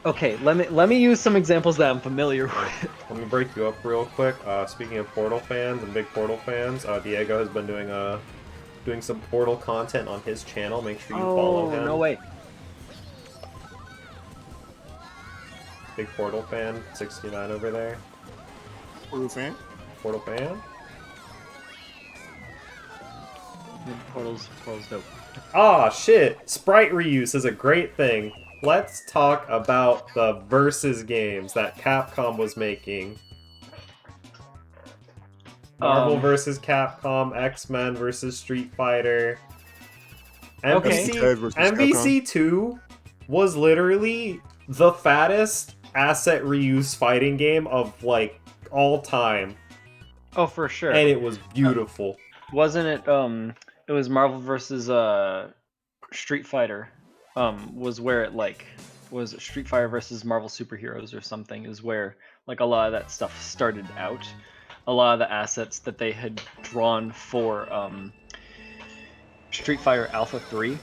Okay, let me use some examples that I'm familiar with. Let me break you up real quick. Speaking of Portal fans and big Portal fans, Diego has been doing some Portal content on his channel. Make sure you follow him. No way. Big Portal fan, 69 over there. Portal fan? Portal fan? Portal's dope. Ah, shit! Sprite reuse is a great thing. Let's talk about the Versus games that Capcom was making. Marvel vs. Capcom, X-Men vs. Street Fighter. Okay. MVC2 was literally the fattest asset reuse fighting game of, like, all time. Oh, for sure. And it was beautiful. Wasn't it, it was Marvel vs. Street Fighter, was where it, like, was Street Fighter versus Marvel Superheroes or something, is where, like, a lot of that stuff started out. A lot of the assets that they had drawn for, Street Fighter Alpha 3,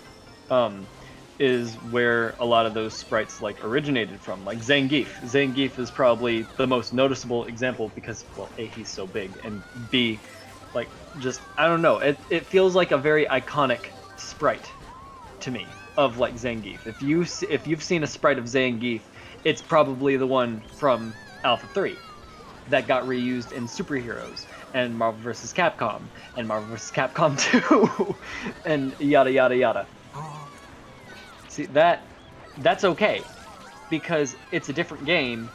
is where a lot of those sprites, like, originated from. Like, Zangief. Zangief is probably the most noticeable example because, well, A, he's so big, and B, like, just, I don't know, it feels like a very iconic sprite to me of, like, Zangief. If you've seen a sprite of Zangief, it's probably the one from Alpha 3 that got reused in Superheroes and Marvel vs. Capcom and Marvel vs. Capcom 2 and yada yada yada. See, that's okay because it's a different game.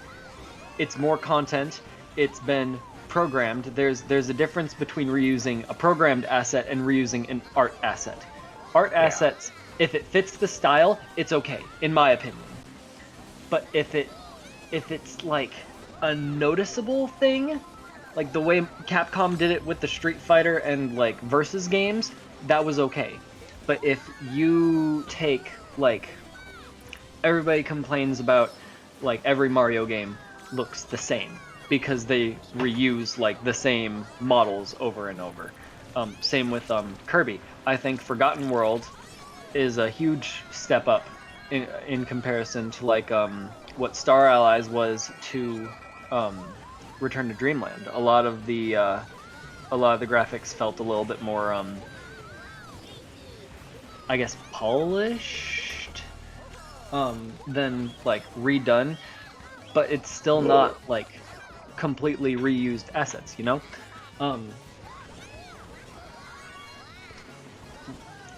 It's more content. It's been programmed. There's a difference between reusing a programmed asset and reusing an art asset. Art assets, if it fits the style, it's okay, in my opinion. But if it's like a noticeable thing, like the way Capcom did it with the Street Fighter and like Versus games, that was okay. But if you take, like, everybody complains about, like, every Mario game looks the same because they reuse, like, the same models over and over. Same with Kirby. I think Forgotten World is a huge step up in comparison to, like, what Star Allies was to Return to Dreamland. A lot of the graphics felt a little bit more, I guess, polished than, like, redone, but it's still not, like, completely reused assets, you know?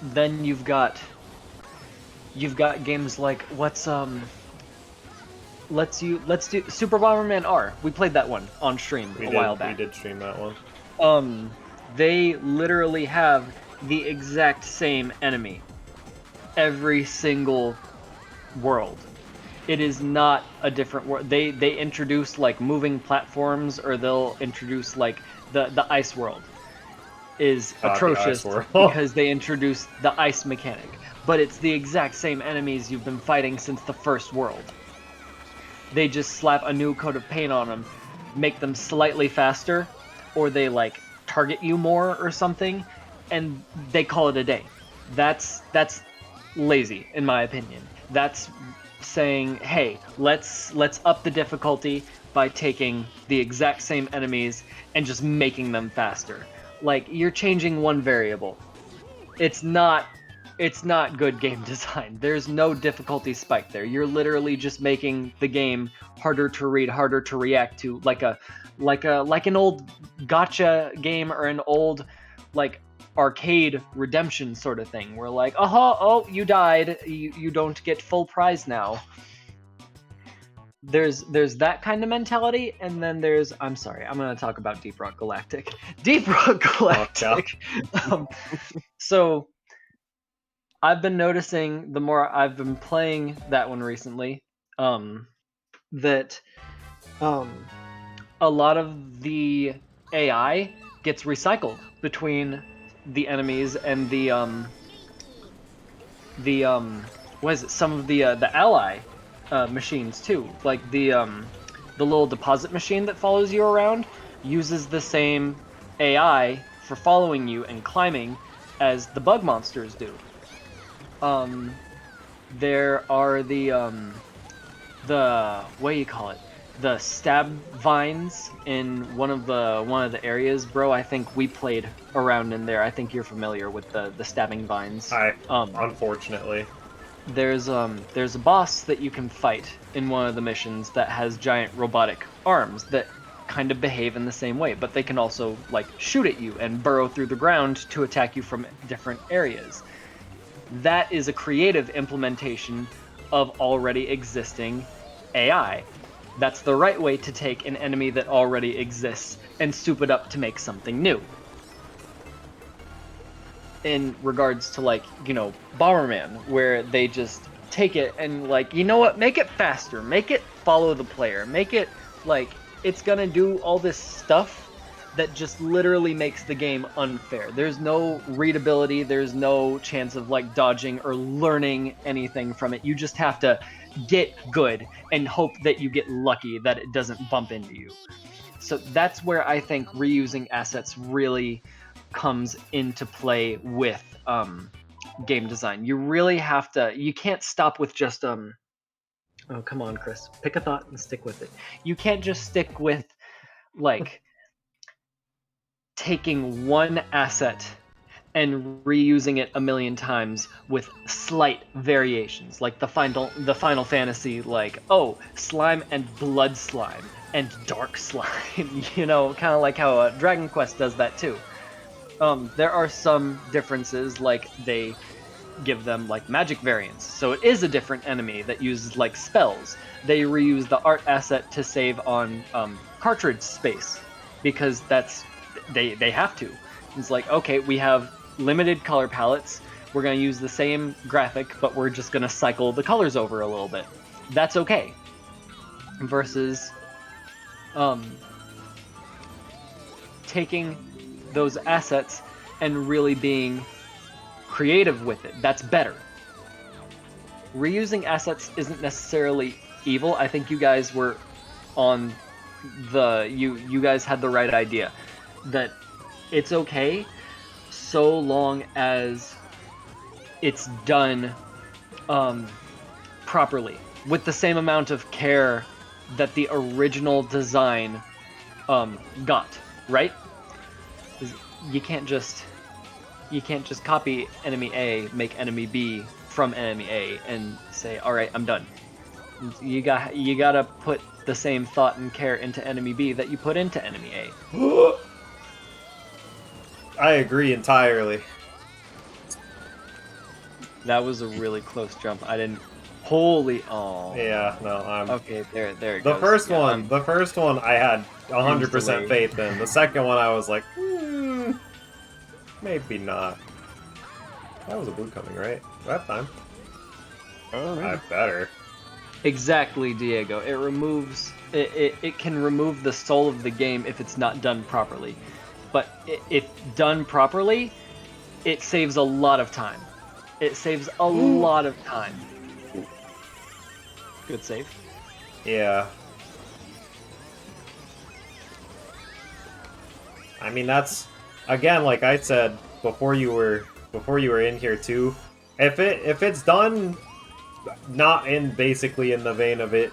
Then you've got games like let's do Super Bomberman R. We played that one on stream a while back. We did stream that one. They literally have the exact same enemy every single world. It is not a different world. They introduce, like, moving platforms, or they'll introduce, like, the ice world is atrocious because they introduced the ice mechanic. But it's the exact same enemies you've been fighting since the first world. They just slap a new coat of paint on them, make them slightly faster, or they, like, target you more or something, and they call it a day. That's lazy, in my opinion. That's saying, hey, let's up the difficulty by taking the exact same enemies and just making them faster. Like, you're changing one variable. It's not it's not good game design. There's no difficulty spike there. You're literally just making the game harder to read, harder to react to, like an old gotcha game or an old like arcade redemption sort of thing. Where like, oh, you died, you don't get full prize now. There's that kind of mentality, and then there's, I'm sorry, I'm gonna talk about Deep Rock Galactic. Deep Rock Galactic. So I've been noticing the more I've been playing that one recently, that a lot of the AI gets recycled between the enemies and the what is it? Some of the ally machines too. Like the little deposit machine that follows you around uses the same AI for following you and climbing as the bug monsters do. There are the what do you call it? The stab vines in one of the areas, bro. I think we played around in there. I think you're familiar with the stabbing vines. Unfortunately. There's a boss that you can fight in one of the missions that has giant robotic arms that kind of behave in the same way, but they can also like shoot at you and burrow through the ground to attack you from different areas. That is a creative implementation of already existing AI. That's the right way to take an enemy that already exists and soup it up to make something new. In regards to like, Bomberman, where they just take it and like, you know what, make it faster, make it follow the player, make it like it's gonna do all this stuff that just literally makes the game unfair. There's no readability, there's no chance of like dodging or learning anything from it. You just have to get good and hope that you get lucky that it doesn't bump into you. So that's where I think reusing assets really comes into play with game design. You really have to, you can't stop with just oh, come on, Chris, pick a thought and stick with it. You can't just stick with like taking one asset and reusing it a million times with slight variations, like the Final Fantasy, like, oh, slime and blood slime and dark slime, kind of like how Dragon Quest does that too. There are some differences, like they give them like magic variants, so it is a different enemy that uses like spells. They reuse the art asset to save on cartridge space, because they have to. It's like, okay, we have limited color palettes, we're going to use the same graphic, but we're just going to cycle the colors over a little bit. That's okay. Versus taking those assets and really being creative with it. That's better. Reusing assets isn't necessarily evil. I think you guys were on you guys had the right idea that it's okay so long as it's done properly, with the same amount of care that the original design got, right? You can't just copy enemy A, make enemy B from enemy A, and say, all right, I'm done. You gotta put the same thought and care into enemy B that you put into enemy A. I agree entirely. That was a really close jump. I didn't. Holy, oh. Yeah, no, I'm. Okay, there it The goes. first Yeah, one, the first one, I had 100% faith in. The second one, I was like, maybe not. That was a blue coming, right? That time. I better. Exactly, Diego. It removes. It can remove the soul of the game if it's not done properly. But if done properly, it saves a lot of time. It saves a lot of time. Good save. Yeah. I mean, that's again, like I said before you were in here too. If it's done not in basically in the vein of it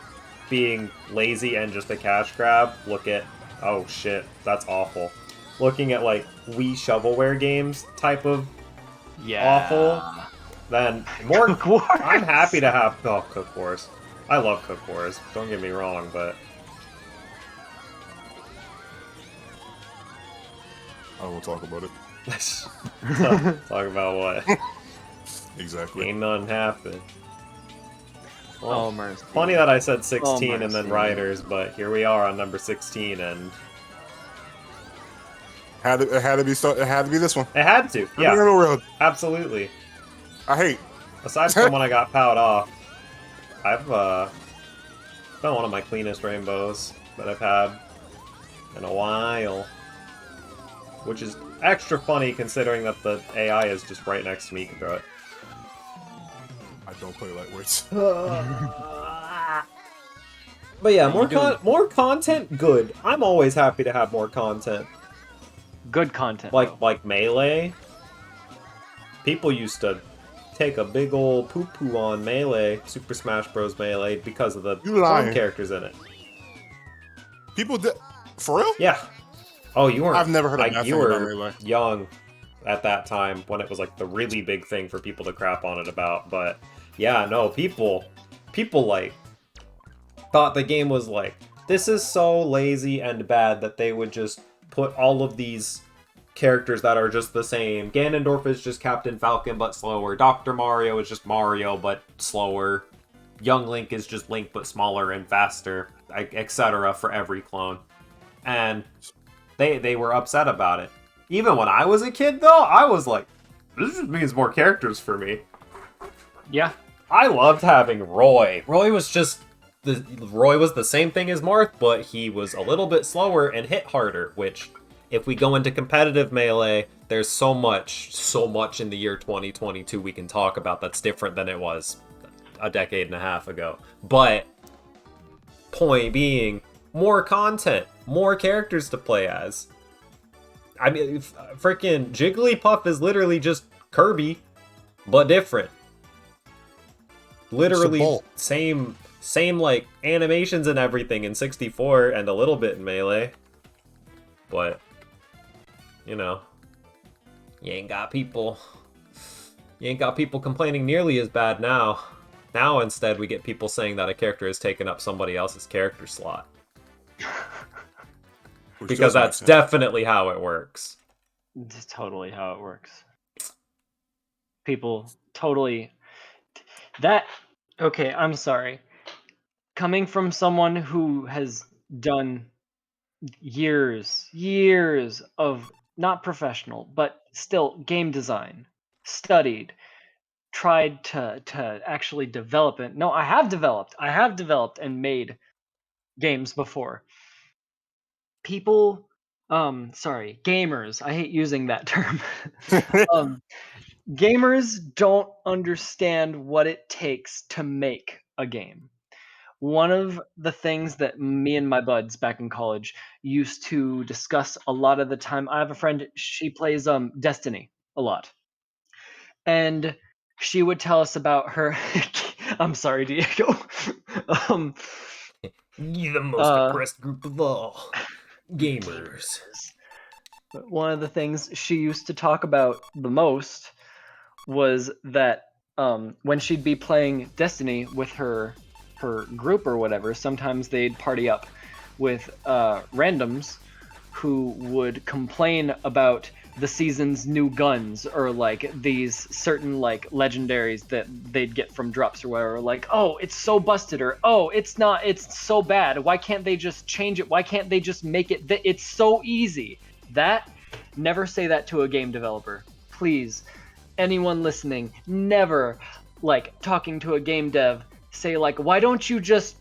being lazy and just a cash grab, look at, oh shit, that's awful. Looking at like Wii shovelware games type of awful. then more. Cook Wars. I'm happy to have Cook Wars. I love Cook Wars. Don't get me wrong, but I won't talk about it. talk about what? Exactly. Ain't none happen. Well, Oh, mercy. funny that I said 16 and then mercy. Riders, but here we are on number 16, and It had to be this one. it had to. Yeah. Yeah, Railroad. absolutely. I hate. Aside from when I got powed off, I've been one of my cleanest rainbows that I've had in a while. Which is extra funny considering that the AI is just right next to me. You can throw it. I don't play lightweights. But yeah, What are you more content, good. I'm always happy to have more content. Good content. Like Melee. People used to take a big old poo-poo on Melee, Super Smash Bros. Melee, because of the You lying. fun characters in it. People did. For real? Yeah. Oh, you weren't. I've never heard of like, nothing you about were Melee. young at that time when it was like the really big thing for people to crap on it about. But yeah, no, people like thought the game was like, this is so lazy and bad that they would just put all of these characters that are just the same. Ganondorf is just Captain Falcon but slower. Dr. Mario is just Mario but slower. Young Link is just Link but smaller and faster, etc. for every clone. And they were upset about it. Even when I was a kid, though, I was like, this just means more characters for me. Yeah. I loved having Roy. Roy was the same thing as Marth, but he was a little bit slower and hit harder, which, if we go into competitive Melee, there's so much in the year 2022 we can talk about that's different than it was a decade and a half ago. But, point being, more content, more characters to play as. I mean, freaking Jigglypuff is literally just Kirby, but different. Literally same like animations and everything in 64 and a little bit in Melee. But you know, you ain't got people complaining nearly as bad now. Now instead we get people saying that a character has taken up somebody else's character slot. Because that's definitely how it works. It's totally how it works. People totally... Okay, I'm sorry. Coming from someone who has done years of, not professional, but still game design, studied, tried to actually develop it. No, I have developed and made games before. People, gamers, I hate using that term. Gamers don't understand what it takes to make a game. One of the things that me and my buds back in college used to discuss a lot of the time, I have a friend, she plays Destiny a lot. And she would tell us about her I'm sorry, Diego. You're the most depressed group of all. Gamers. One of the things she used to talk about the most was that when she'd be playing Destiny with her group or whatever, sometimes they'd party up with randoms who would complain about the season's new guns or like these certain like legendaries that they'd get from drops or whatever, like, oh, it's so busted, or oh, it's so bad, why can't they just change it, why can't they just make it it's so easy. Never say that to a game developer, please. Anyone listening, never, like, talking to a game dev, say like, why don't you just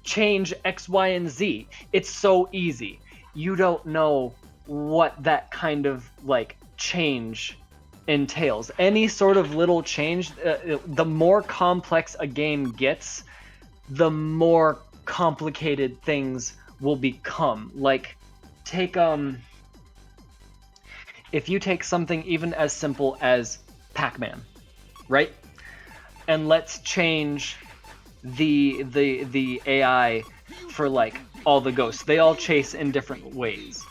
change X, Y, and Z? It's so easy. You don't know what that kind of like change entails. Any sort of little change, the more complex a game gets, the more complicated things will become. Like, take if you take something even as simple as Pac-Man, right? And let's change the AI for like all the ghosts. They all chase in different ways.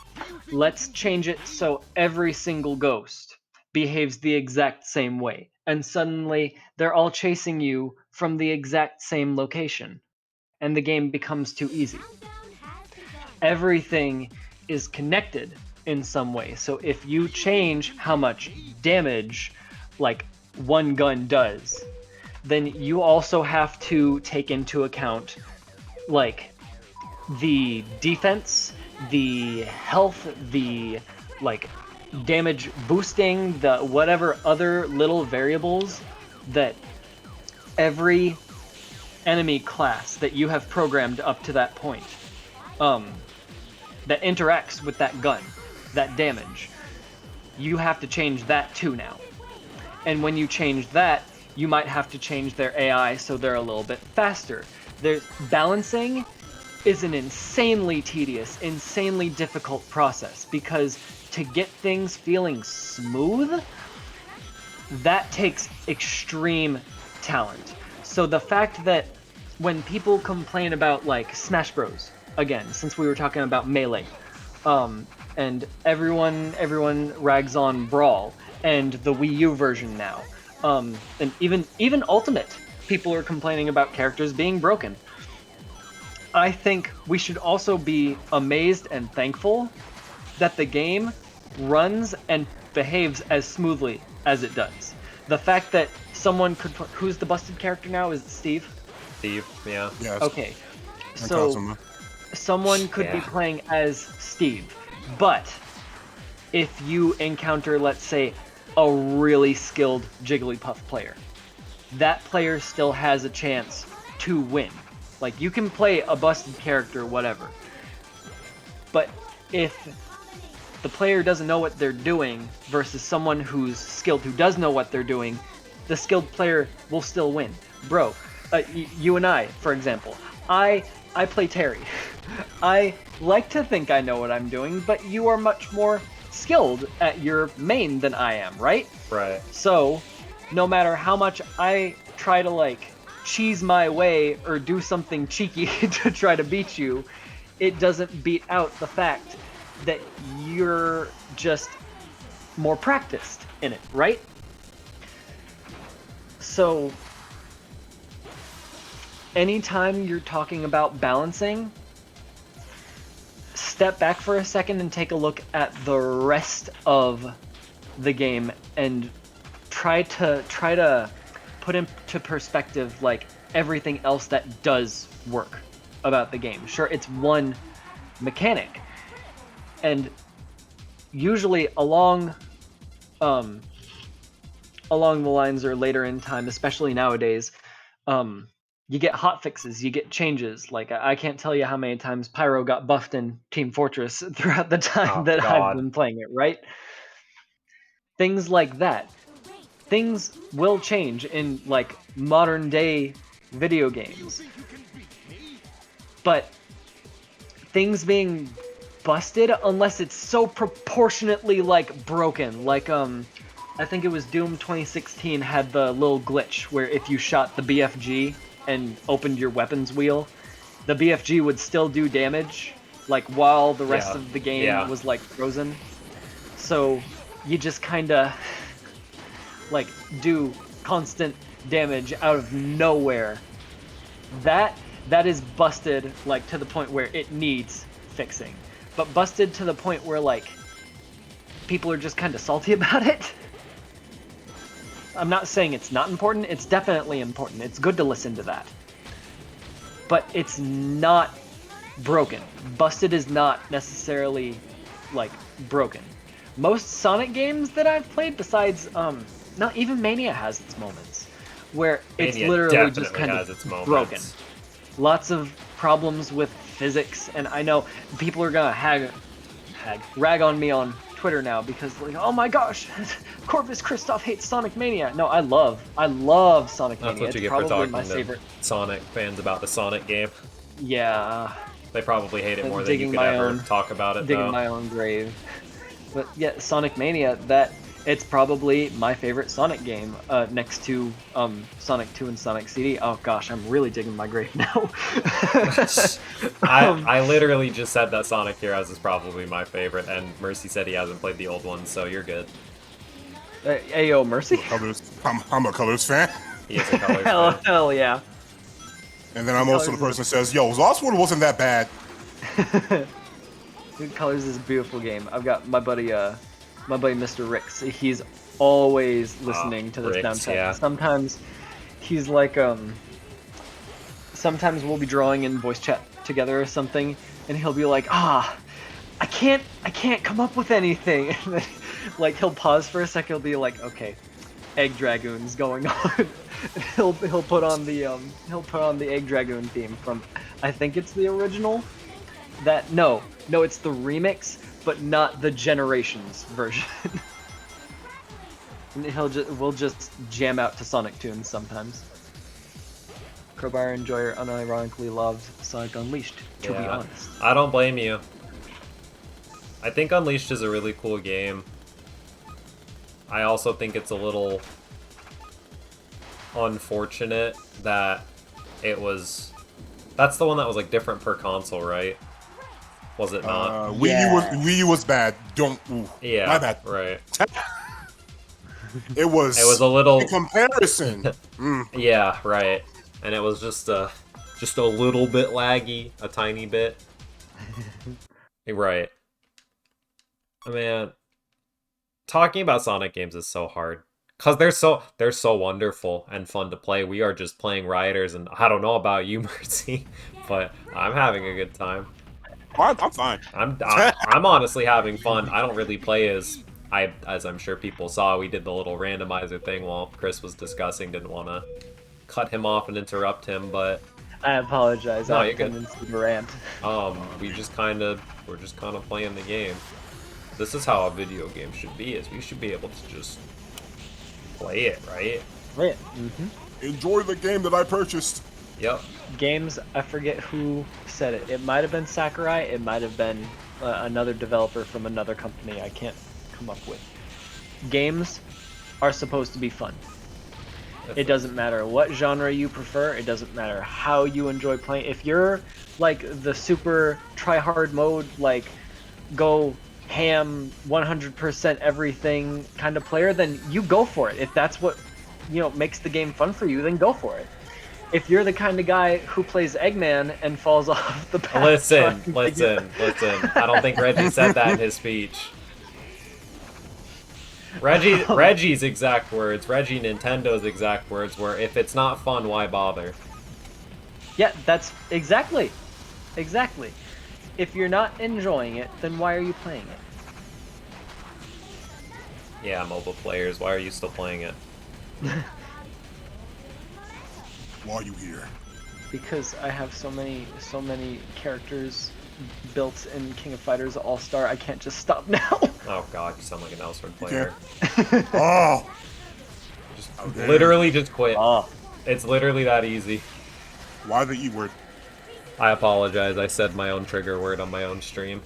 Let's change it so every single ghost behaves the exact same way. and suddenly they're all chasing you from the exact same location, and the game becomes too easy. Everything is connected in some way. So if you change how much damage like one gun does, then you also have to take into account like the defense, the health, the like damage boosting, the whatever other little variables that every enemy class that you have programmed up to that point that interacts with that gun, that damage. You have to change that too now. And when you change that, you might have to change their AI so they're a little bit faster. There's balancing is an insanely tedious, insanely difficult process because to get things feeling smooth, that takes extreme talent. So the fact that when people complain about like Smash Bros, again, since we were talking about Melee, and everyone rags on Brawl and the Wii U version now, and even Ultimate, people are complaining about characters being broken. I think we should also be amazed and thankful that the game runs and behaves as smoothly as it does. The fact that someone could who's the busted character now? Is it Steve? Steve, yeah. Yes. Okay. And So Kazuma. someone could be Yeah. playing as Steve, but if you encounter, let's say, a really skilled Jigglypuff player, that player still has a chance to win. Like, you can play a busted character, whatever. But if the player doesn't know what they're doing versus someone who's skilled who does know what they're doing, the skilled player will still win. Bro, you and I, for example, I play Terry. I like to think I know what I'm doing, but you are much more skilled at your main than I am, right? Right. So, no matter how much I try to like cheese my way or do something cheeky to try to beat you, it doesn't beat out the fact that you're just more practiced in it, right? So, anytime you're talking about balancing, step back for a second and take a look at the rest of the game and try to put into perspective like everything else that does work about the game. Sure, it's one mechanic, and usually along the lines or later in time, especially nowadays, you get hot fixes, you get changes. Like I can't tell you how many times Pyro got buffed in Team Fortress throughout the time Oh, that I've God. been playing it, right? Things like that. Things will change in like modern day video games. But things being busted, unless it's so proportionately like broken, like I think it was Doom 2016 had the little glitch where if you shot the BFG and opened your weapons wheel, the BFG would still do damage, like while the rest Yeah. of the game Yeah. was like frozen. So you just kinda like do constant damage out of nowhere. That is busted like to the point where it needs fixing. But busted to the point where like people are just kind of salty about it. I'm not saying it's not important, it's definitely important. It's good to listen to that. But it's not broken. Busted is not necessarily like broken. Most Sonic games that I've played, besides not even Mania has its moments where it's Mania literally definitely just kind has of its moments. broken. Lots of problems with physics, and I know people are gonna rag on me on Twitter now because like, oh my gosh, Corvus Christoph hates Sonic Mania. No, I love Sonic That's Mania. what It's you get for probably talking my to favorite. Sonic fans about the Sonic game. Yeah, They probably hate it more than you Digging could my ever own- talk about it, digging though. my own grave. But yeah, Sonic Mania, it's probably my favorite Sonic game, next to Sonic 2 and Sonic CD. Oh gosh, I'm really digging my grave now. I literally just said that Sonic Heroes is probably my favorite, and Mercy said he hasn't played the old one, so you're good. Ayo, Mercy. I'm a Colors fan. He is a color fan. Hell yeah. And then I'm also the person that says, yo, Zossword wasn't that bad. Colors is a beautiful game. I've got my buddy Mr. Ricks. He's always listening to this Ricks, soundtrack. yeah. Sometimes he's like sometimes we'll be drawing in voice chat together or something, and he'll be like, I can't come up with anything. And then, like, he'll pause for a second. He'll be like, okay, Egg Dragoon's going on. And he'll put on the Egg Dragoon theme from, I think it's the original. No, it's the remix, but not the Generations version. And we'll just jam out to Sonic tunes sometimes. Crowbar Enjoyer unironically loved Sonic Unleashed, to be honest. I don't blame you. I think Unleashed is a really cool game. I also think it's a little unfortunate that it was... That's the one that was like different per console, right? Was it not? Wii U was bad. Yeah, my bad. Right. It was a little... in comparison. Yeah, right. And it was just a little bit laggy, a tiny bit. Right. Man, talking about Sonic games is so hard. Cause they're so wonderful and fun to play. We are just playing Rioters, and I don't know about you, Mercy, but I'm having a good time. I'm fine. I'm honestly having fun. I don't really play as I'm sure people saw. We did the little randomizer thing while Chris was discussing. Didn't want to cut him off and interrupt him, but I apologize. No, I you're good. tendency to rant. we're just kind of playing the game. This is how a video game should be. Is we should be able to just play it, right? Right. Enjoy the game that I purchased. Yep. Games, I forget who said it. It might have been Sakurai. It might have been another developer from another company. I can't come up with. Games are supposed to be fun. It doesn't matter what genre you prefer. It doesn't matter how you enjoy playing. If you're like the super try-hard mode, like go ham 100% everything kind of player, then you go for it. If that's what makes the game fun for you, then go for it. If you're the kind of guy who plays Eggman and falls off the path, Listen. I don't think Reggie said that in his speech. Reggie's exact words, Reggie Nintendo's exact words were, if it's not fun, why bother? Yeah, that's exactly. If you're not enjoying it, then why are you playing it? Yeah, mobile players, why are you still playing it? Why are you here? Because I have so many characters built in King of Fighters All-Star, I can't just stop now. Oh god, you sound like an Elsword player. Oh! Literally just quit. Oh. It's literally that easy. Why the E word? I apologize, I said my own trigger word on my own stream.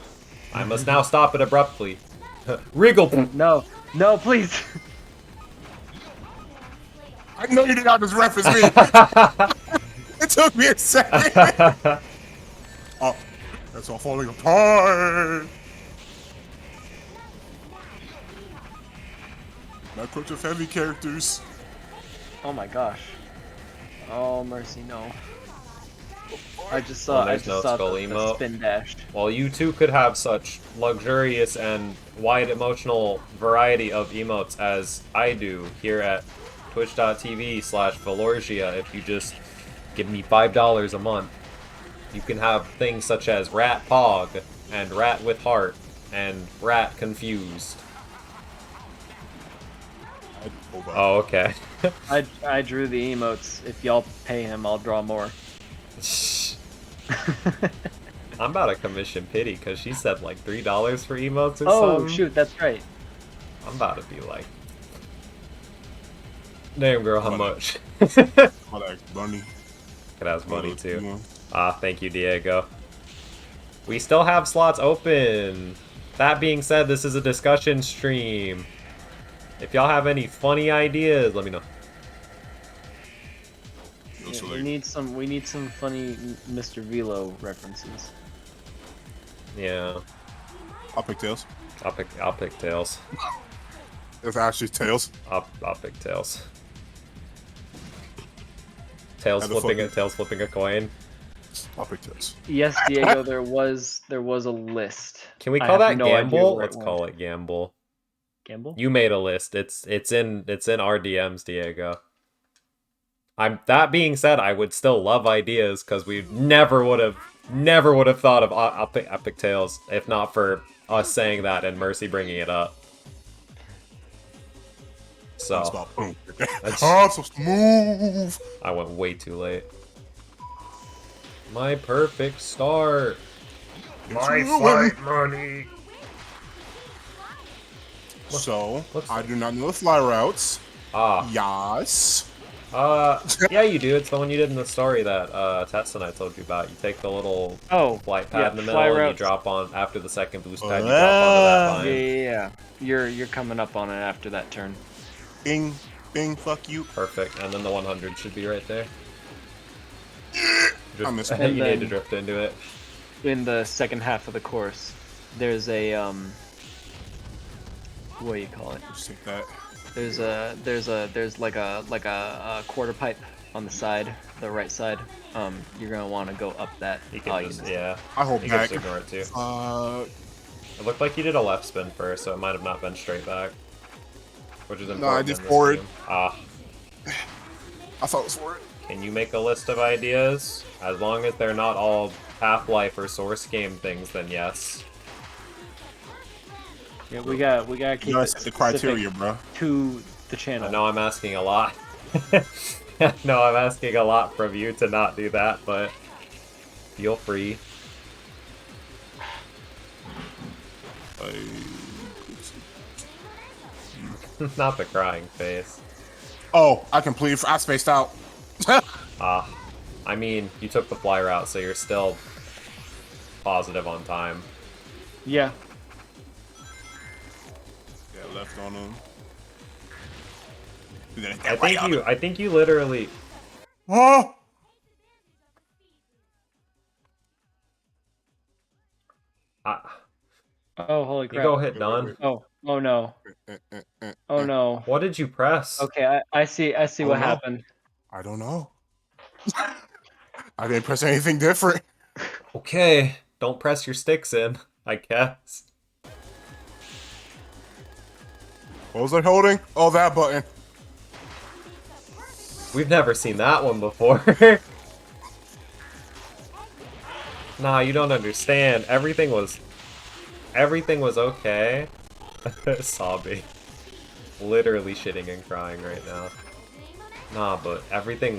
I must now stop it abruptly. Wriggle! No, please. I know you did not just reference me. It took me a second. Oh, that's all falling apart. Not quite of heavy characters. Oh my gosh. Oh mercy, no. I just saw there's no skull the emote. spin dash. Well, you too could have such luxurious and wide emotional variety of emotes as I do here at twitch.tv/Valorgia. If you just give me $5 a month, you can have things such as Rat Pog and Rat with Heart and Rat Confused. Oh, okay. I drew the emotes. If y'all pay him, I'll draw more. I'm about to commission Pity because she said like $3 for emotes or Oh something. shoot, that's right. I'm about to be like, damn girl, how much? I like Bunny. Could have money too. Thank you, Diego. We still have slots open. That being said, this is a discussion stream. If y'all have any funny ideas, let me know. Yeah, we need some funny Mr. Velo references. Yeah, I'll pick Tails. I'll pick Tails. It's actually Tails. I'll pick Tails. Tails How the flipping a coin. I'll pick Tails. Yes, Diego, there was a list. Can we I call have that no idea gamble? where it Let's went. call it gamble. Gamble. You made a list. It's in our DMs, Diego. That being said, I would still love ideas because we never would have thought of I'll pick Tails if not for us saying that and Mercy bringing it up. So Stop. Boom. Oh, so smooth. I went way too late. My perfect start. My fight money. So, what's I do not know the fly routes. Ah. Yes. Yeah, you do. It's the one you did in the story that Tess and I told you about. You take the little flight pad yeah, in the fly middle and you routes. drop on after the second boost pad. You drop onto that Yeah, vine. You're coming up on it after that turn. Bing, bing, fuck you. Perfect. And then the 100 should be right there. I missed You it. need to drift into it. In the second half of the course, there's a what do you call it? Just take that. There's like a quarter pipe on the side, the right side. You're gonna want to go up that. You can you just, missed it. yeah. I hold You can back. just ignore it too. It looked like you did a left spin first, so it might have not been straight back. Which is important. No, I did in this forward. game. Ah. I thought it was for it. Can you make a list of ideas? As long as they're not all Half-Life or Source game things, then yes. Yeah, we gotta keep You gotta it set the specific criteria, bro. to the I channel. know I'm asking a lot. No, I'm asking a lot from you to not do that, but feel free. Not the crying face. Oh, I spaced out. Ah, I mean, you took the fly route, so you're still positive on time. Yeah. Yeah, left on him. I think you literally. Oh! Oh, holy You crap. go hit done. Oh no. Oh no. What did you press? Okay, I see Oh, what no. happened. I don't know. I didn't press anything different. Okay, don't press your sticks in, I guess. What was I holding? Oh, that button. We've never seen that one before. Nah, you don't understand. Everything was okay. Sobbing. Literally shitting and crying right now. Nah, but everything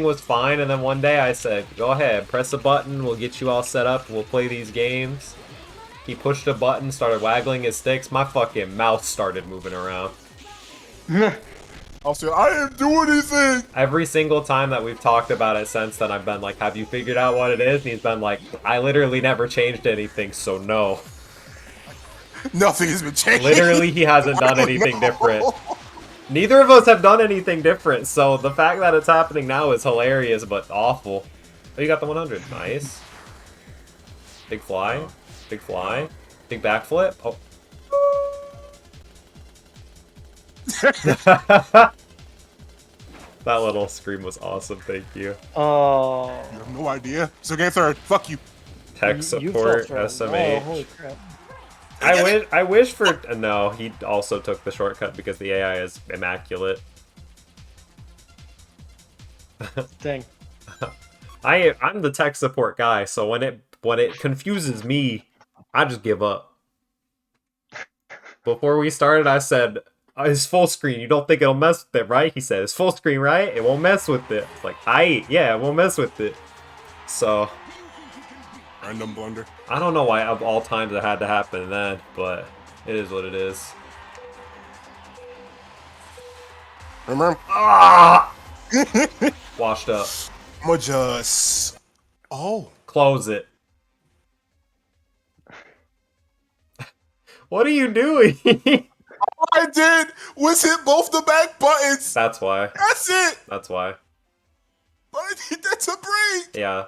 was fine, and then one day I said, go ahead, press a button, we'll get you all set up, we'll play these games. He pushed a button, started waggling his sticks, my fucking mouth started moving around. Also, I didn't do anything! Every single time that we've talked about it since then, I've been like, have you figured out what it is? And he's been like, I literally never changed anything, so no. Nothing has been changed. Literally, he hasn't done anything different. Neither of us have done anything different, so the fact that it's happening now is hilarious, but awful. Oh, you got the 100. Nice. Big fly. Big fly. Big backflip. Oh. That little scream was awesome, thank you. Oh. You have no idea. So game third. Fuck you. Tech support, Oh, SMH. holy crap. I wish for... No, he also took the shortcut because the AI is immaculate. Dang. I'm the tech support guy, so when it confuses me, I just give up. Before we started, I said, it's full screen. You don't think it'll mess with it, right? He said, it's full screen, right? It won't mess with it. It's like, yeah, it won't mess with it. So, Random blunder. I don't know why of all times it had to happen then, but it is what it is. Remember? Ah! Washed up. I'ma just... Oh. Close it. What are you doing? All I did was hit both the back buttons. That's why. That's it. That's why. But I did that to break. Yeah.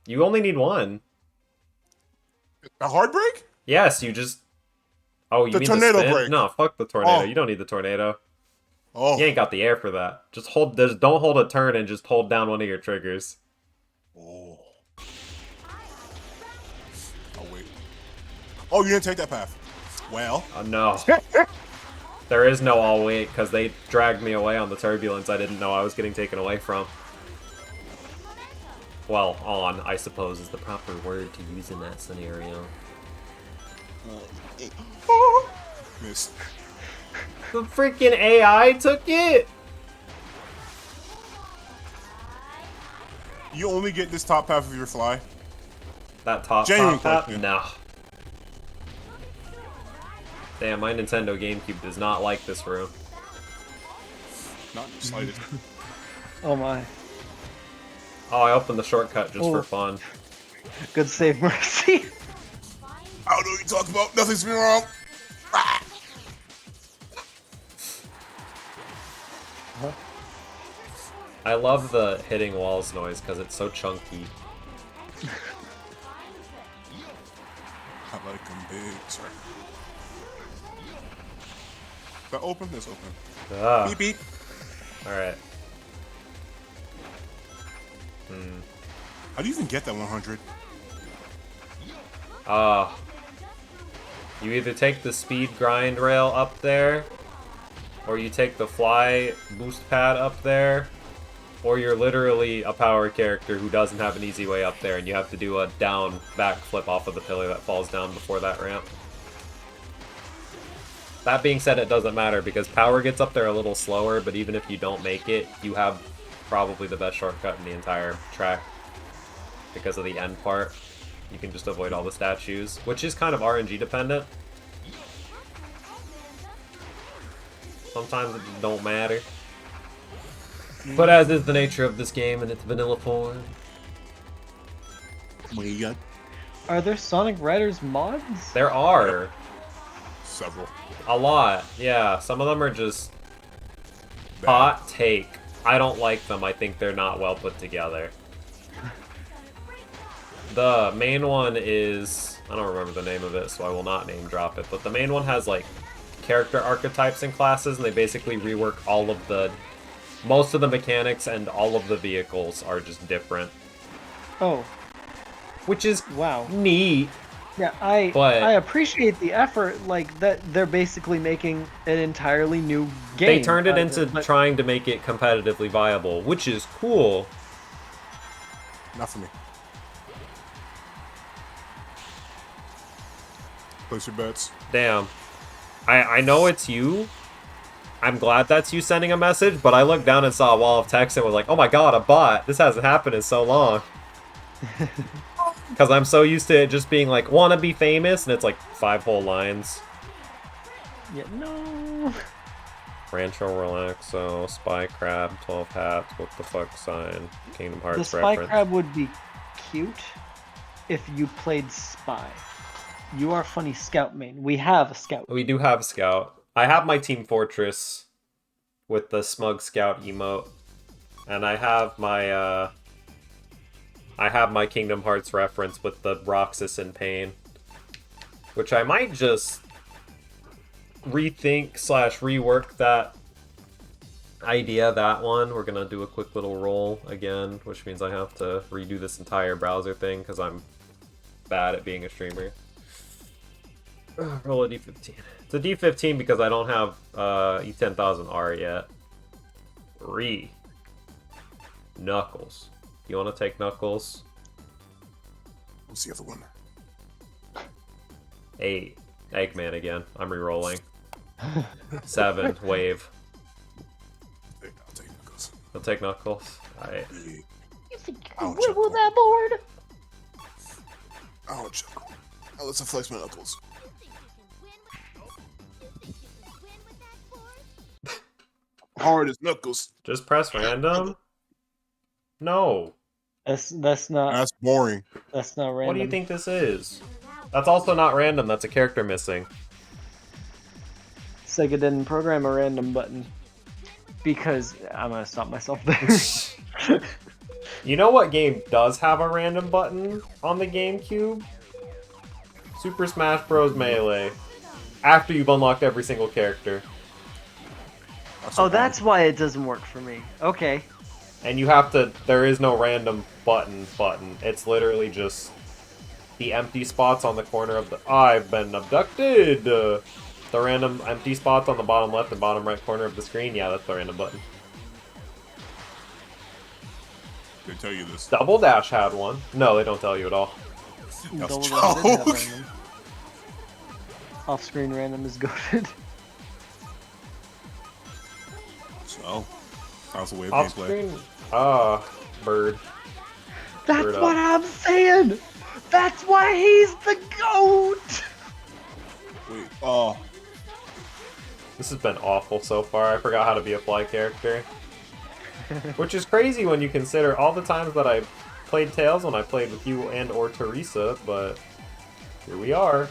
You only need one. A hard break? Yes, you just Oh, you The mean tornado the spin? break. No, fuck the tornado. Oh. You don't need the tornado. Oh. You ain't got the air for that. Just don't hold a turn and just hold down one of your triggers. Oh. Oh, wait. Oh, you didn't take that path. Well. No. There is no all wait, because they dragged me away on the turbulence I didn't know I was getting taken away from. Well, on, I suppose, is the proper word to use in that scenario. Miss. The freaking AI took it! You only get this top half of your fly. That top Genuine top? question. No. Damn, my Nintendo GameCube does not like this room. Not in the slightest. Oh my. Oh, I opened the shortcut just for Oh. fun. Good save, Mercy. I don't know what you talking about. Nothing's been wrong. Ah! I love the hitting walls noise because it's so chunky. I like them big. Sorry. Is that open? It's open. Ah. Beep beep. Alright. How do you even get that 100? You either take the speed grind rail up there, or you take the fly boost pad up there, or you're literally a power character who doesn't have an easy way up there, and you have to do a down backflip off of the pillar that falls down before that ramp. That being said, it doesn't matter, because power gets up there a little slower, but even if you don't make it, you have probably the best shortcut in the entire track. Because of the end part, you can just avoid all the statues, which is kind of RNG dependent. Sometimes it just don't matter. But as is the nature of this game in its vanilla form. What you got? Are there Sonic Riders mods? There are Several. a lot, yeah. Some of them are just Bad. hot take. I don't like them. I think they're not well put together. The main one is... I don't remember the name of it, so I will not name drop it. But the main one has, like, character archetypes and classes, and they basically rework all of the... Most of the mechanics and all of the vehicles are just different. Oh, Which is wow. neat. Yeah, But- I appreciate the effort, like, that they're basically making an entirely new game. They turned it out of into but- trying to make it competitively viable, which is cool. Not for me. Place your bets. Damn. I know it's you. I'm glad that's you sending a message, but I looked down and saw a wall of text and was like, oh my god, a bot. This hasn't happened in so long. Because I'm so used to it just being like, wanna be famous, and it's like 5 whole lines. Yeah, no. Rancho Relaxo, Spy Crab, 12 Hats, what the fuck sign, Kingdom The Hearts Spy reference. Crab would be cute if you played Spy. You are funny Scout main. We have a Scout. We do have Scout. I have my Team Fortress with the Smug Scout emote. And I have my Kingdom Hearts reference with the Roxas in Pain. Which I might just rethink / rework that idea, that one. We're gonna do a quick little roll again, which means I have to redo this entire browser thing because I'm bad at being a streamer. Roll a D15. It's a D15 because I don't have E10000R yet. Knuckles. You want to take Knuckles? What's the other one? 8. Eggman again. I'm re-rolling. 7. Wave. I'll take Knuckles. I'll take Knuckles. Alright. You think you Ouch, can wibble Uncle. that board? Ouch. Oh, let's flex my Knuckles. Hard as Knuckles. Just press random? No. That's not That's boring. random. What do you think this is? That's also not random. That's a character missing. Sega didn't program a random button because I'm gonna stop myself there. You know what game does have a random button on the GameCube? Super Smash Bros. Melee. after you've unlocked every single character. Oh, that's why it doesn't work for me. Okay. And you have to, there is no random button. It's literally just the empty spots on the corner of the, I've been abducted! The random empty spots on the bottom left and bottom right corner of the screen, yeah, that's the random button. They tell you this. Double Dash had one. No, they don't tell you at all. That's Double Dash did have joke. random. Off-screen random is goated. So, how's the way of Off gameplay? screen, bird. That's Bird up. what I'm saying! That's why he's the GOAT! Wait, oh, This has been awful so far. I forgot how to be a fly character. Which is crazy when you consider all the times that I played Tails when I played with you and or Teresa, but here we are.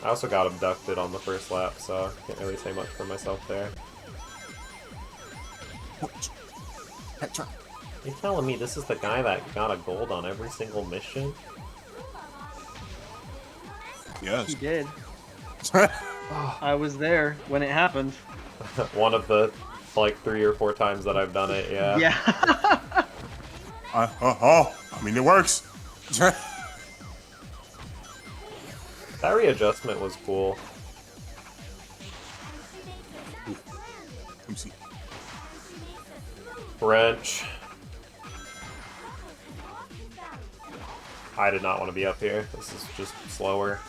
I also got abducted on the first lap, so I can't really say much for myself there. You're telling me this is the guy that got a gold on every single mission? yes. He did. I was there when it happened. One of the, like, 3 or 4 times that I've done it, yeah. Yeah. I mean, it works. That readjustment was cool. Let me see. Wrench. I did not want to be up here. This is just slower.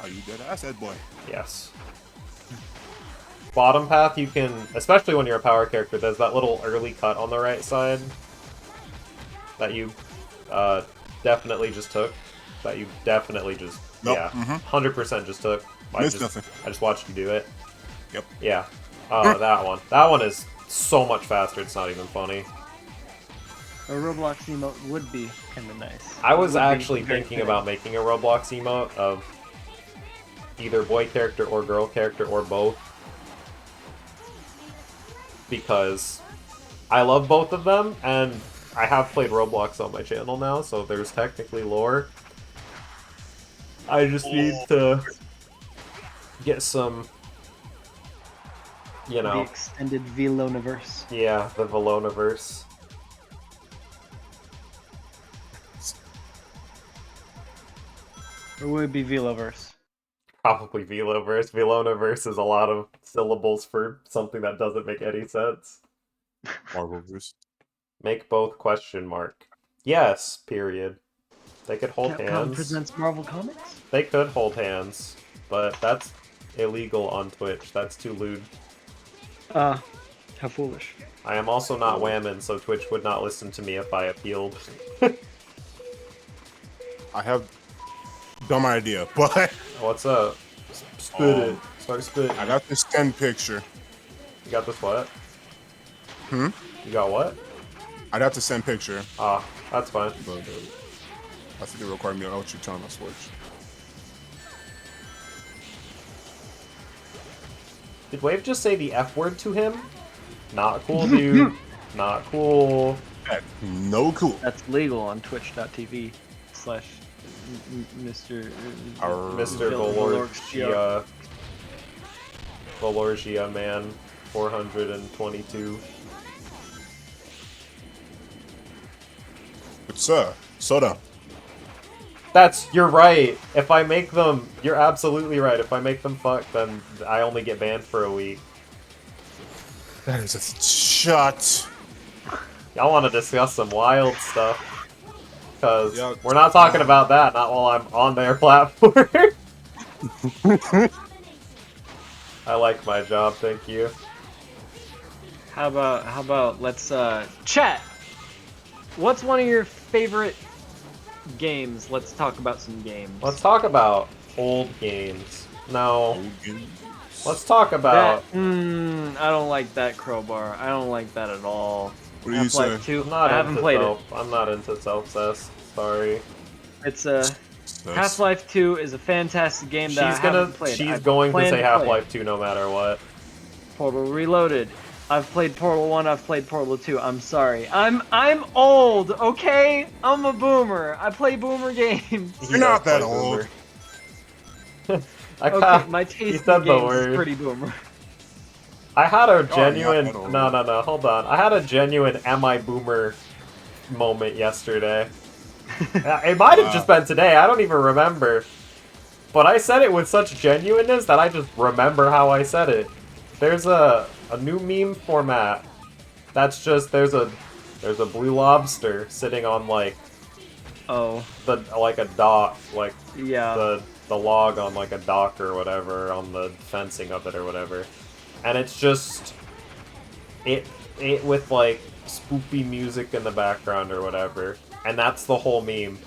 Are you dead ass head boy? Yes. Bottom path, you can, especially when you're a power character, there's that little early cut on the right side that you definitely just took. That you definitely just, Nope, yeah, 100% just took. Missed nothing. I just watched you do it. Yep. Yeah. That one. That one is so much faster, it's not even funny. A Roblox emote would be kind of nice. I was Would be actually very thinking fitting. about making a Roblox emote of either boy character or girl character or both. Because I love both of them, and I have played Roblox on my channel now, so there's technically lore. I just need to get some, you The know, extended Veloniverse. yeah, the Veloniverse. Or would it be Veloverse? Probably Veloverse. Veloniverse is a lot of syllables for something that doesn't make any sense. Marvelverse. Make both question mark. Yes, period. They could hold Capcom hands. presents Marvel Comics? They could hold hands, but that's illegal on Twitch. That's too lewd. How foolish. I am also not whammon, so Twitch would not listen to me if I appealed. I have dumb idea, but What's up? Spit it. Start spitting. I got this 10 picture. You got this what? Hmm? You got what? I'd have to send picture, Ah, that's fine. but I think they require me to know what you're telling us, Switch. Did Wave just say the F word to him? Not cool, dude. Not cool. No cool. That's legal on twitch.tv/Mr. Mr. Valorgia. Valorgia man 422. It's soda. You're right. If I make them, you're absolutely right. If I make them fuck, then I only get banned for a week. That is a shut. Y'all want to discuss some wild stuff? Because Yeah. we're not talking about that, not while I'm on their platform. I like my job, thank you. How about let's chat. What's one of your favorite games? Let's talk about some games. Let's talk about old games. No, let's talk about... I don't like that crowbar. I don't like that at all. What do you say? Half-Life 2. I'm not I haven't into played self. I'm not into self-cess. Sorry. it. It's Half-Life 2 is a fantastic game that I haven't played. She's I going to plan say play it. Half-Life 2 no matter what. Portal Reloaded. I've played Portal 1, I've played Portal 2. I'm sorry. I'm old, okay? I'm a boomer. I play boomer games. He You're not does that play old. Boomer. I Okay, my he taste said in the games is word. pretty boomer. I had a not genuine that old. no, hold on. I had a genuine am I boomer moment yesterday. It might have just been today, I don't even remember. But I said it with such genuineness that I just remember how I said it. There's a new meme format that's just there's a blue lobster sitting on like Oh, a dock, like yeah. the log on like a dock or whatever, on the fencing of it or whatever. And it's just it with like spoopy music in the background or whatever. And that's the whole meme.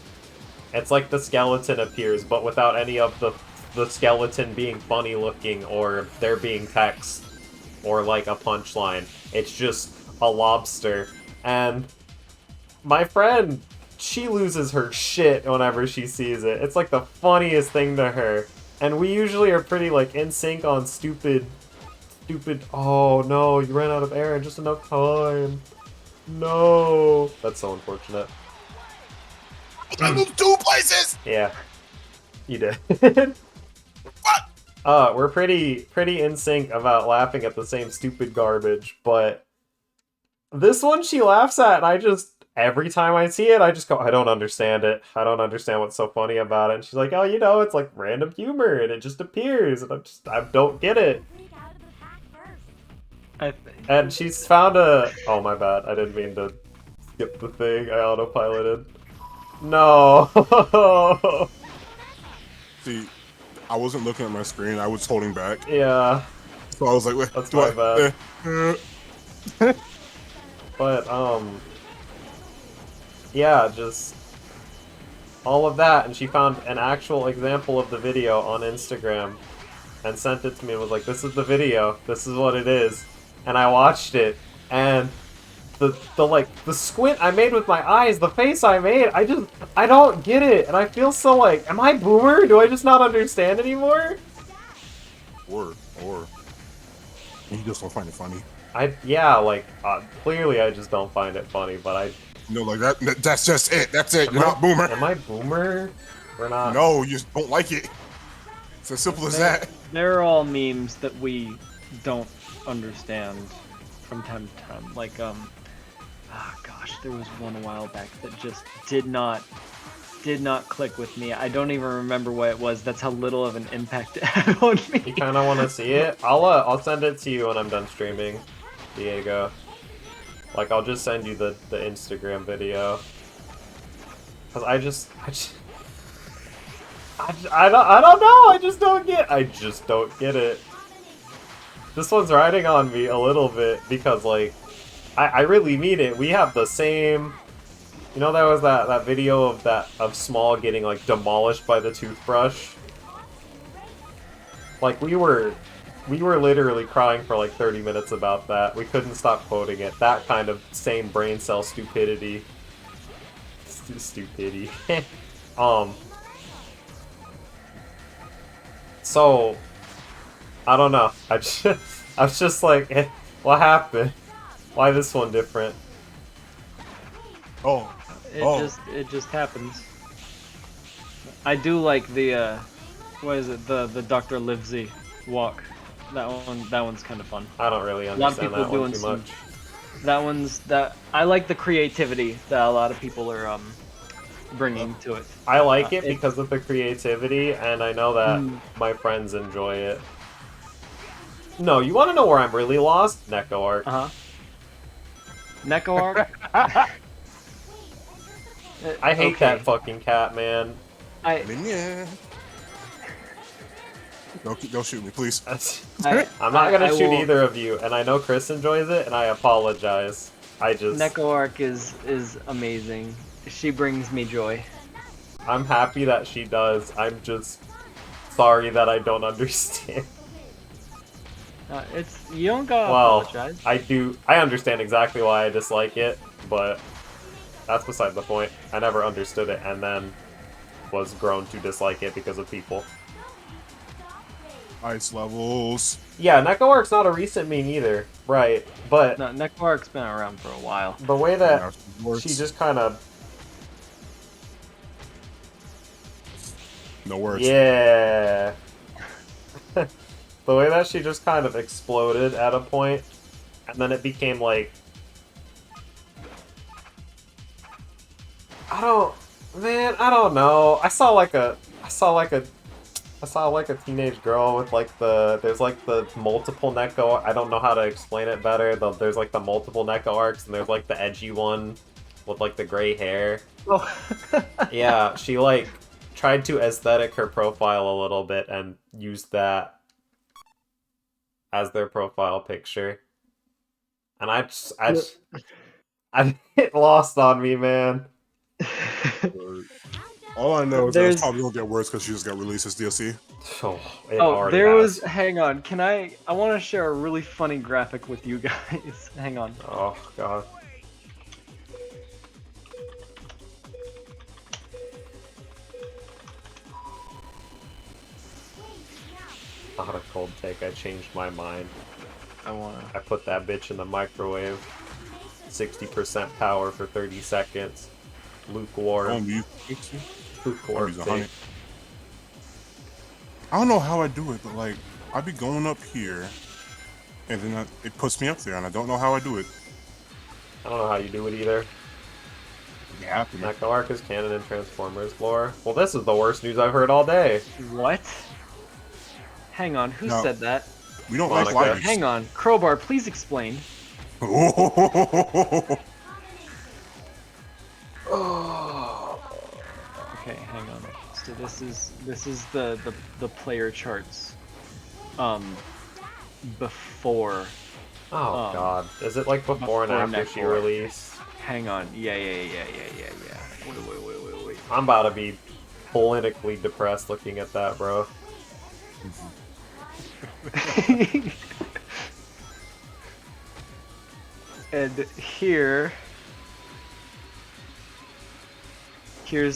It's like the skeleton appears, but without any of the skeleton being funny looking or there being text or like a punchline. It's just a lobster. And my friend, she loses her shit whenever she sees it. It's like the funniest thing to her. And we usually are pretty like in sync on stupid, oh no, you ran out of air in just enough time. No. That's so unfortunate. I moved 2 places. Yeah, you did. What? We're pretty in sync about laughing at the same stupid garbage, but this one she laughs at, and I just every time I see it, I just go, I don't understand it. I don't understand what's so funny about it. And she's like, oh, you know, it's like random humor, and it just appears, and I don't get it. I think. And she's found a. Oh my bad, I didn't mean to skip the thing. I autopiloted. No. See, I wasn't looking at my screen. I was holding back. Yeah. So I was like, That's my bad. bad. But, yeah, just all of that, and she found an actual example of the video on Instagram and sent it to me and was like, this is the video, this is what it is. And I watched it, and the squint I made with my eyes, the face I made, I don't get it, and I feel so like, am I boomer? Do I just not understand anymore? Or you just don't find it funny. Clearly I just don't find it funny, but I... No, like that's just it. That's it. You're not boomer. Am I boomer? We're not... No, you just don't like it. It's as simple as that. They're all memes that we don't understand from time to time. Like, gosh, there was one a while back that just did not click with me. I don't even remember what it was. That's how little of an impact it had on me. You kind of want to see it? I'll send it to you when I'm done streaming, Diego. Like, I'll just send you the Instagram video. Cause I don't know. I just don't get it. This one's riding on me a little bit because like, I really mean it. We have the same. You know, there was that video of Small getting like demolished by the toothbrush. Like we were literally crying for like 30 minutes about that. We couldn't stop quoting it. That kind of same brain cell stupidity. Stupidity. So, I don't know. I was just like, what happened? Why this one different? Oh, It just happens. I do like the what is it? The Dr. Livesey walk. That one's kind of fun. I don't really A lot of understand people that one doing too some. much. I like the creativity that a lot of people are bringing to it. I like it it- because of the creativity, and I know that my friends enjoy it. No, you want to know where I'm really lost? Neko Arc. Uh huh. Neko Arc. I hate okay. that fucking cat, man. yeah. Don't shoot me, please. I'm not gonna I shoot will- either of you, and I know Chris enjoys it, and I apologize. I just... Neko Arc is amazing. She brings me joy. I'm happy that she does. I'm just sorry that I don't understand. You don't gotta Well, apologize. I understand exactly why I dislike it, but that's beside the point. I never understood it, and then was grown to dislike it because of people. Ice levels. Yeah, NecoArc's not a recent meme either. Right, but No, Necroarch's been around for a while. the way Yeah, that it works. she just kind of... No words. Yeah. The way that she just kind of exploded at a point, and then it became like... I don't know. I saw like a teenage girl with like there's like the multiple Neko. I don't know how to explain it better. There's like the multiple NecoArcs, and there's like the edgy one with like the gray hair. Oh. Yeah, she like tried to aesthetic her profile a little bit and used that as their profile picture. And I it lost on me, man. All I know is that There's- it's probably gonna get worse because she just got released as DLC. Oh, it Oh, already there has. was. Hang on. Can I want to share a really funny graphic with you guys. Hang on. Oh god. Not a cold take. I changed my mind. I wanna. I put that bitch in the microwave. 60% power for 30 seconds. Lukewarm. Lukewarm. Use 100. I don't know how I do it, but like I be going up here, and then it puts me up there, and I don't know how I do it. I don't know how you do it either. Yeah. NecoArc is canon in Transformers lore. Well, this is the worst news I've heard all day. What? Hang on. Who No. said that? We don't Monica. like liars. Hang on. Crowbar, please explain. Okay, hang on. So this is the player charts. Before. Oh god. Is it like before and before after she NecoArc. released? Hang on. Yeah. Wait. I'm about to be politically depressed looking at that, bro. And here's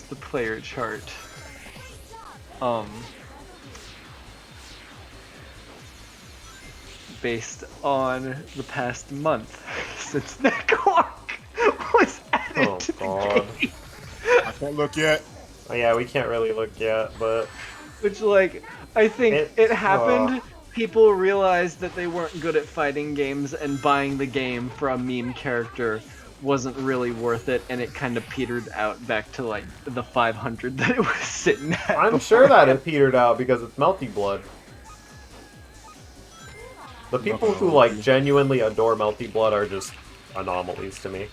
the player chart. Based on the past month since NecoArc was added Oh to the god. game. I can't look yet. Oh, yeah, we can't really look yet, but Which, like, I think It- it happened. People realized that they weren't good at fighting games, and buying the game for a meme character wasn't really worth it, and it kind of petered out back to like the 500 that it was sitting at. I'm sure that it petered out because it's Melty Blood. The people who like genuinely adore Melty Blood are just anomalies to me.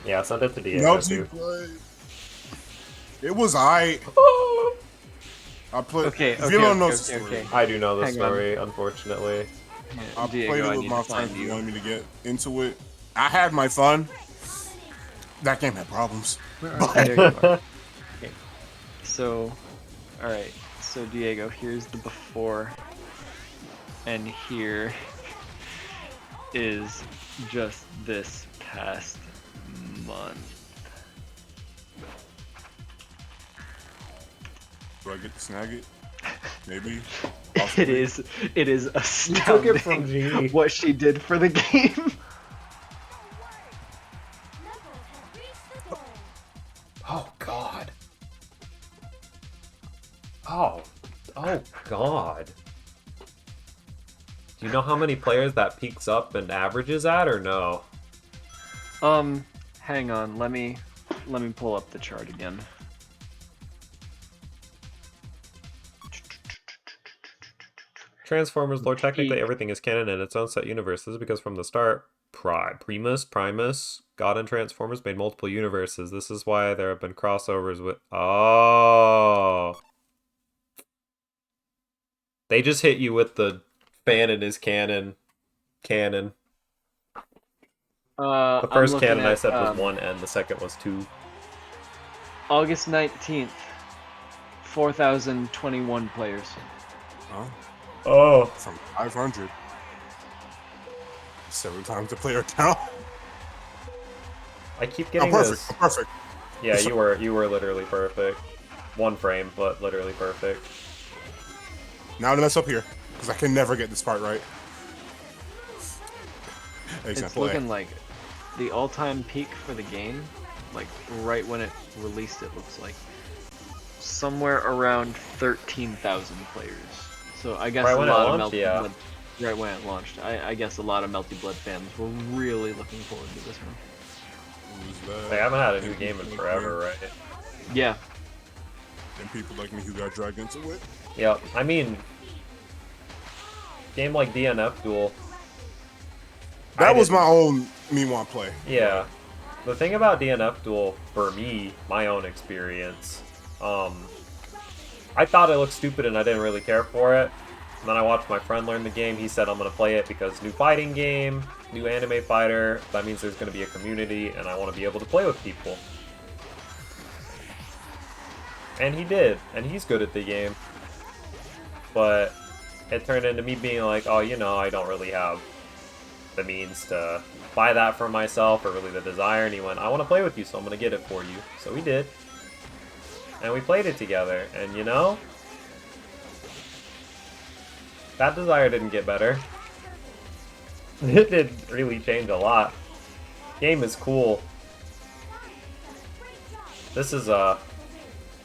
Yeah, send it to Diego No, too. it was I played. Okay, if you don't know the okay. story, I do know the Hang on. story, unfortunately. I Diego, played I it with need my to find friends who you. wanted me to get into it. I had my fun. That game had problems. There you are. Okay. So, alright. So, Diego, here's the before. And here is just this past month. Do I get to snag it? Maybe. It is You astounding took it from G. what she did for the game. Oh god. Oh god. Do you know how many players that peaks up and averages at, or no? Hang on, let me pull up the chart again. Transformers lore, technically everything is canon in its own set universe. This is because from the start, Primus, God and Transformers made multiple universes. This is why there have been crossovers with... Oh! They just hit you with the fanon is canon. The I'm first looking canon I at, said was 1 and the second was 2. August 19th, 4,021 players. Huh? Oh! From 500. 7 times the player count. I keep I'm getting perfect. this. I'm perfect. Yeah, you were literally perfect. One frame, but literally perfect. Now to mess up here, because I can never get this part right. It's Example A. looking like the all-time peak for the game, like right when it released, it looks like somewhere around 13,000 players. So I guess Right a when it lot of launched, Melty yeah. Blood. Right when it launched, I guess a lot of Melty Blood fans were really looking forward to this one. Who's that? They haven't had a new game in forever, right? Yeah, And people like me who got dragged into it. Yep. I mean, game like DNF Duel. That I was didn't- my own me want play. Yeah. The thing about DNF Duel, for me, my own experience, I thought it looked stupid and I didn't really care for it. And then I watched my friend learn the game. He said, I'm going to play it because new fighting game, new anime fighter. That means there's going to be a community and I want to be able to play with people. And he did. And he's good at the game. But it turned into me being like, oh, you know, I don't really have the means to buy that for myself or really the desire. And he went, I want to play with you, so I'm going to get it for you. So we did. And we played it together. And you know, that desire didn't get better. It didn't really change a lot. Game is cool. This is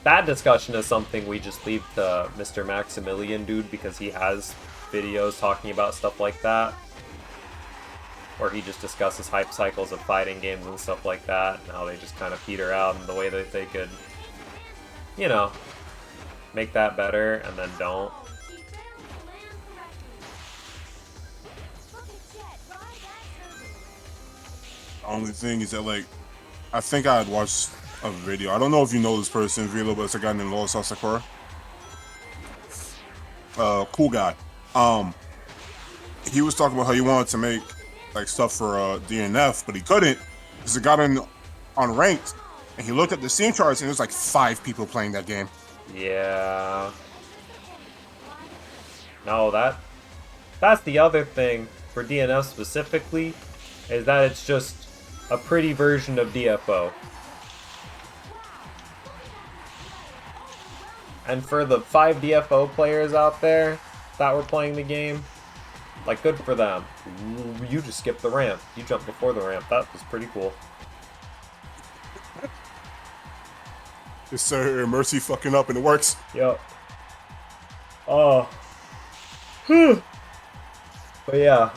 that discussion is something we just leave to Mr. Maximilian dude because he has videos talking about stuff like that. Where he just discusses hype cycles of fighting games and stuff like that and how they just kind of peter out and the way that they could, you know, make that better and then don't. The only thing is that, like, I think I had watched a video. I don't know if you know this person, Vilo, but it's a guy named Lois Sakura. Cool guy. He was talking about how he wanted to make like stuff for DNF, but he couldn't because he got in on ranked, and he looked at the Steam charts, and there's like 5 people playing that game. Yeah. No, that's the other thing for DNF specifically, is that it's just a pretty version of DFO. And for the 5 DFO players out there that were playing the game, like, good for them. You just skipped the ramp. You jumped before the ramp. That was pretty cool. It's Sir Mercy fucking up, and it works. Yep. Oh. But yeah.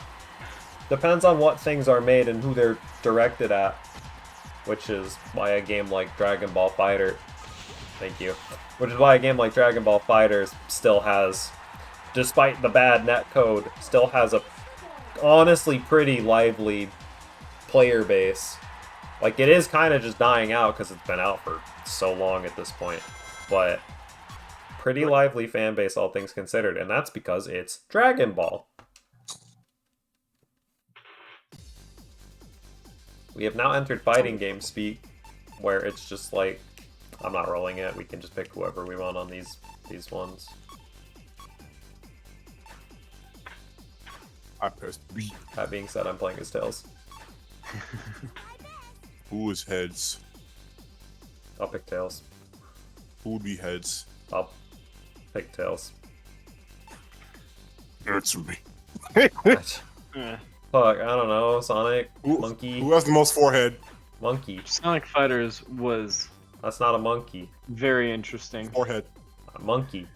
Depends on what things are made and who they're directed at. Which is why a game like Dragon Ball Fighter... Thank you. Which is why a game like Dragon Ball Fighters still has, despite the bad netcode, still has a honestly pretty lively player base. Like, it is kind of just dying out because it's been out for so long at this point. But pretty lively fan base, all things considered. And that's because it's Dragon Ball. We have now entered fighting game speak, where it's just like, I'm not rolling it, we can just pick whoever we want on these ones. I pressed B. That being said, I'm playing as Tails. Who is heads? I'll pick Tails. Who would be heads? I'll pick Tails. Answer me. Fuck, I don't know, Sonic, Monkey, Who has the most forehead? Monkey. Sonic Fighters was That's not a monkey. very interesting. Forehead. A monkey.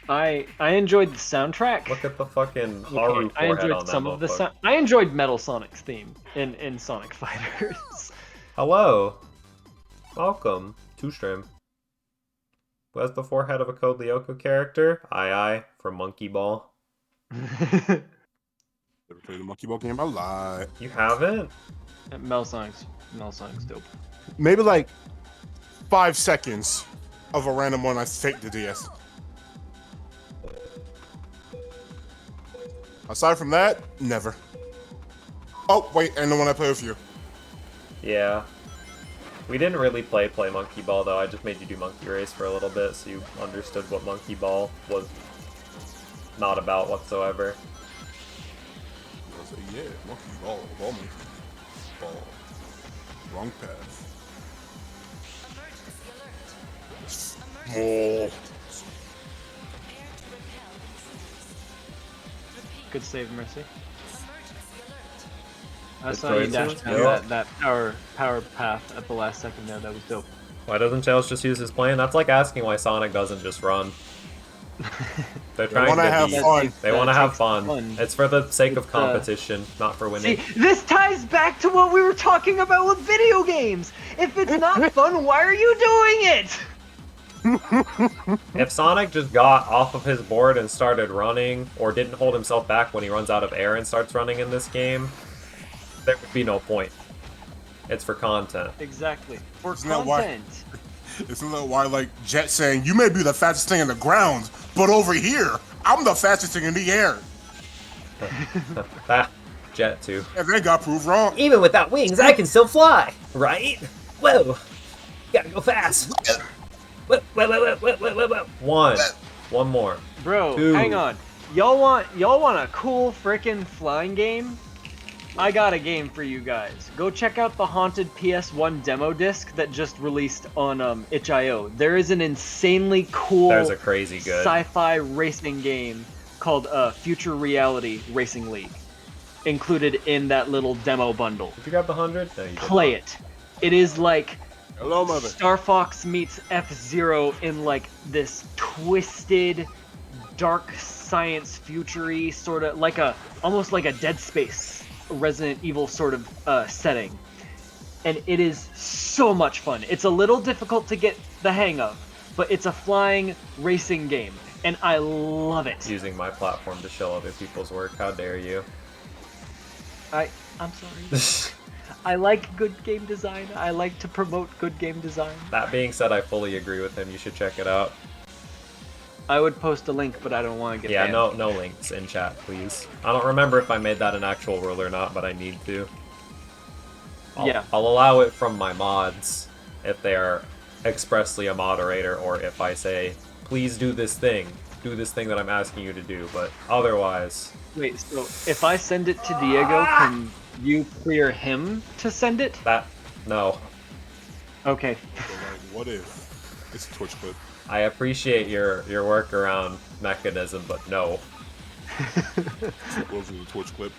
I enjoyed the soundtrack. Look at the fucking Haru Okay, I forehead enjoyed on that some of the motherfucker. I enjoyed Metal Sonic's theme in Sonic Fighters. Hello. Welcome. Two-Stream. Who has the forehead of a Code Lyoko character? Aye from Monkey Ball. Never played a Monkey Ball game. I lied. You haven't? Metal Sonic's dope. Maybe like 5 seconds of a random one I faked the DS. Aside from that, never. Oh, wait, and the one I play with you. Yeah. We didn't really play Monkey Ball, though. I just made you do Monkey Race for a little bit, so you understood what Monkey Ball was not about whatsoever. I was like, yeah, Monkey Ball, Monkey Ball. Wrong path. Oh. Good save, Mercy. I Good saw you choice. dash down Yeah. that power path at the last second there. That was dope. Why doesn't Tails just use his plane? That's like asking why Sonic doesn't just run. They're trying wanna to have be. fun. They want to have fun. It's for the sake of It's, competition, not for winning. See, this ties back to what we were talking about with video games. If it's not fun, why are you doing it? If Sonic just got off of his board and started running, or didn't hold himself back when he runs out of air and starts running in this game, there would be no point. It's for content. Exactly. For Isn't that why- content. Isn't that why, like, Jet saying, you may be the fastest thing in the ground, but over here, I'm the fastest thing in the air. Ah, Jet 2. And they got proved wrong. Even without wings, I can still fly, right? Whoa, gotta go fast. Whoa. One more. Bro, 2. hang on. Y'all want a cool frickin' flying game? I got a game for you guys. Go check out the Haunted PS1 demo disc that just released on itch.io. There is an insanely cool There's a crazy good. sci-fi racing game called Future Reality Racing League, included in that little demo bundle. Did you grab the 100? No, you didn't. Play it. It is like Hello, mother. Star Fox meets F-Zero in like this twisted, dark science future-y sort of like almost like a Dead Space Resident Evil sort of setting. And it is so much fun. It's a little difficult to get the hang of, but it's a flying racing game, and I love it. Using my platform to show other people's work. How dare you? I'm sorry. I like good game design. I like to promote good game design. That being said, I fully agree with him. You should check it out. I would post a link, but I don't want to get Yeah, banned. no links in chat, please. I don't remember if I made that an actual rule or not, but I need to. Yeah. I'll allow it from my mods if they are expressly a moderator, or if I say, please do this thing that I'm asking you to do, but otherwise... Wait, so if I send it to Diego, can you clear him to send it? No. Okay. So, like, what if it's a Twitch clip? I appreciate your workaround mechanism, but no. It goes with a Twitch clip.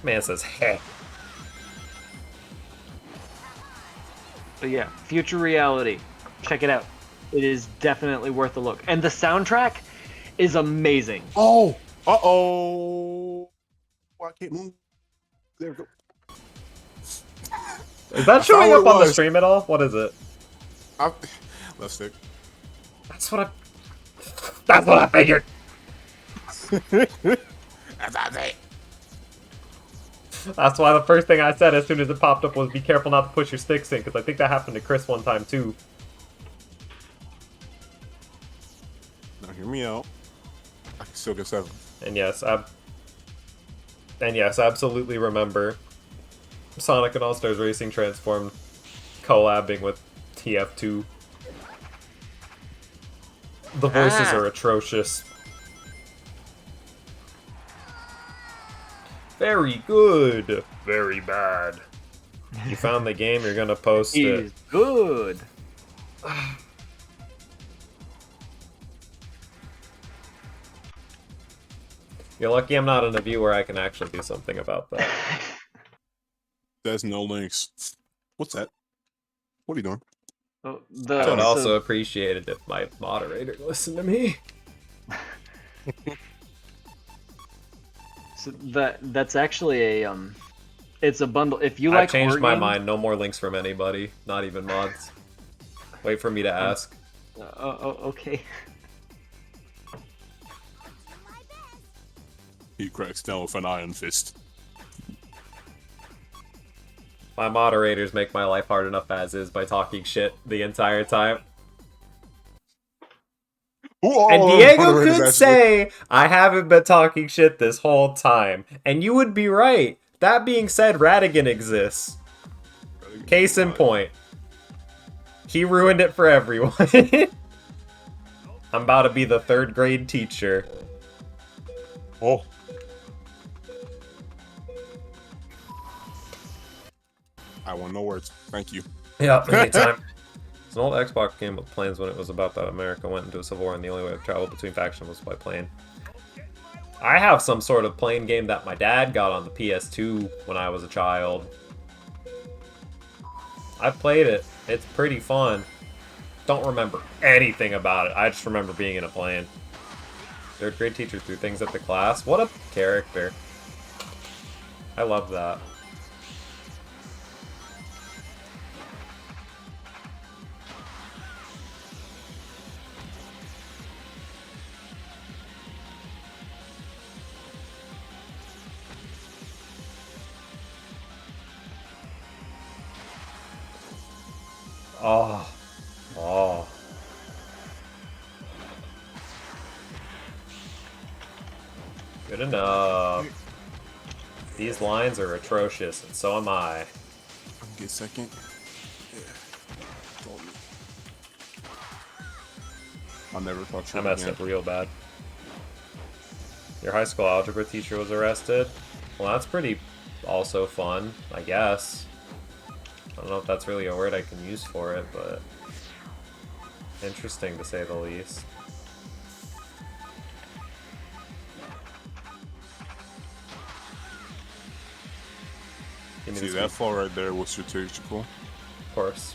Man says, heh. But yeah, Future Reality. Check it out. It is definitely worth a look. And the soundtrack is amazing. Oh! Uh-oh! I can't move. There we go. Is that showing what up it on the was. stream at all? What is it? Left stick. That's what I figured. That's why the first thing I said as soon as it popped up was be careful not to push your sticks in, because I think that happened to Chris one time too. Now hear me out. I can still get 7. And yes, absolutely remember Sonic and All-Stars Racing Transformed collabing with TF2. The voices are atrocious. Very good. Very bad. You found the game, you're gonna post it. He's good. You're lucky I'm not in a view where I can actually do something about that. There's no links. What's that? What are you doing? Oh, I would so- also appreciate it if my moderator listened to me. So that's actually a it's a bundle. If you I've like changed horror my games- mind. No more links from anybody, not even mods. Wait for me to ask. Okay. He cracks down with an iron fist. My moderators make my life hard enough as is by talking shit the entire time. And Diego could say, I haven't been talking shit this whole time. And you would be right. That being said, Radigan exists. Case in point. He ruined it for everyone. I'm about to be the 3rd grade teacher. Oh. I want no words. Thank you. Yeah, anytime. It's an old Xbox game with planes when it was about that America went into a civil war and the only way to travel between factions was by plane. I have some sort of plane game that my dad got on the PS2 when I was a child. I've played it. It's pretty fun. Don't remember anything about it. I just remember being in a plane. Third grade teacher threw things at the class. What a character. I love that. Oh. Oh. Good enough. These lines are atrocious, and so am I. I can get second. Yeah. Told me. I never thought you I messed up real bad. Your high school algebra teacher was arrested? Well, that's pretty also fun, I guess. I don't know if that's really a word I can use for it, but interesting to say the least. See, that fall right there was strategical. Of course.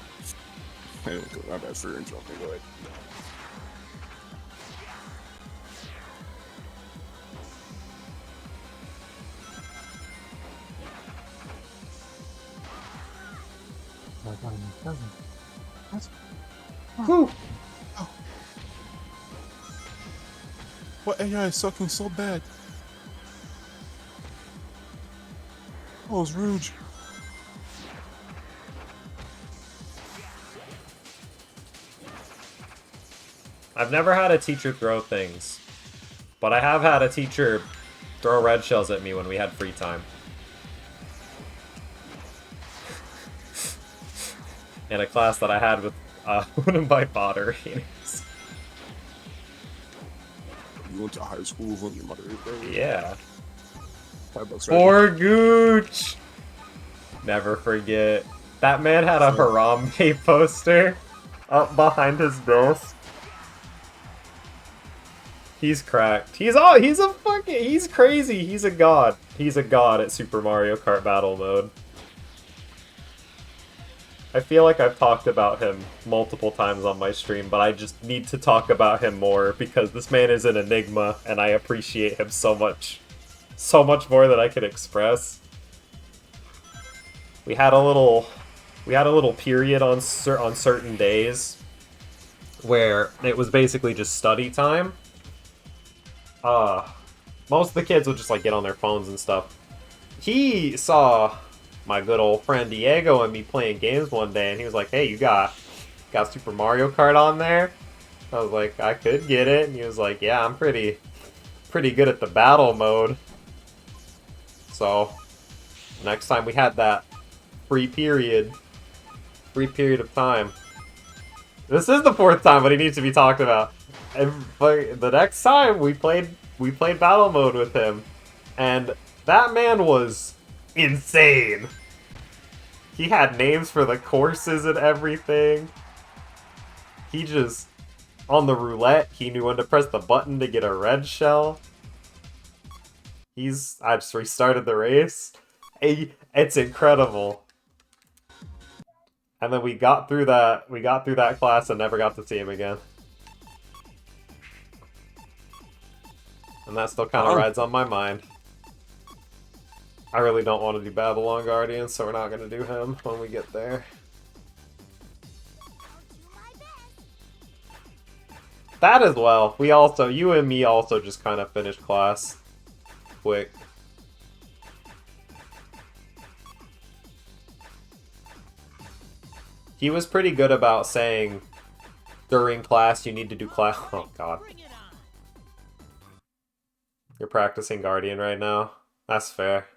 Hey, my bad for interrupting. Go ahead. Whew. What AI is sucking so bad? Oh, it's Rouge. I've never had a teacher throw things, but I have had a teacher throw red shells at me when we had free time. In a class that I had with wooden by potteries. You went to high school when your mother is there? Yeah. $5 right? For Gooch! Never forget. That man had a Harambe poster up behind his desk. He's cracked. He's crazy. He's a god. He's a god at Super Mario Kart Battle Mode. I feel like I've talked about him multiple times on my stream, but I just need to talk about him more because this man is an enigma and I appreciate him so much. So much more than I can express. We had a little period on certain days where it was basically just study time. Most of the kids would just like get on their phones and stuff. He saw my good old friend Diego and me playing games one day, and he was like, "Hey, you got Super Mario Kart on there?" I was like, "I could get it," and he was like, "Yeah, I'm pretty good at the battle mode." So next time we had that free period of time. This is the 4th time, but he needs to be talked about. And the next time we played battle mode with him, and that man was insane. He had names for the courses and everything. He just, on the roulette, he knew when to press the button to get a red shell. I just restarted the race. It's incredible. And then we got through that class and never got to see him again. And that still kind of rides on my mind. I really don't want to do Babylon Guardians, so we're not going to do him when we get there. That as well. You and me also just kind of finished class quick. He was pretty good about saying during class you need to do class. Oh god. You're practicing Guardian right now? That's fair.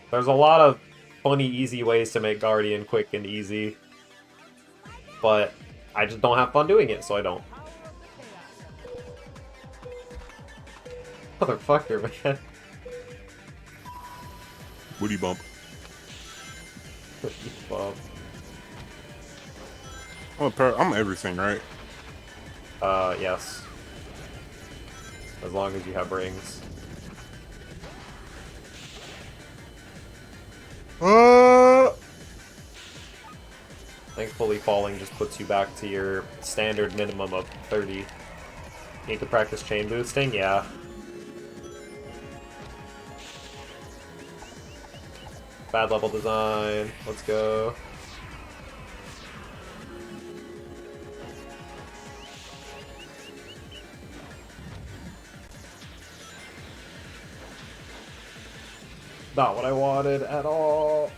There's a lot of funny, easy ways to make Guardian quick and easy. But I just don't have fun doing it, so I don't. Motherfucker, man. Woody bump. Well, I'm everything, right? Yes. As long as you have rings. Thankfully, falling just puts you back to your standard minimum of 30. Need to practice chain boosting? Yeah. Bad level design. Let's go. Not what I wanted at all.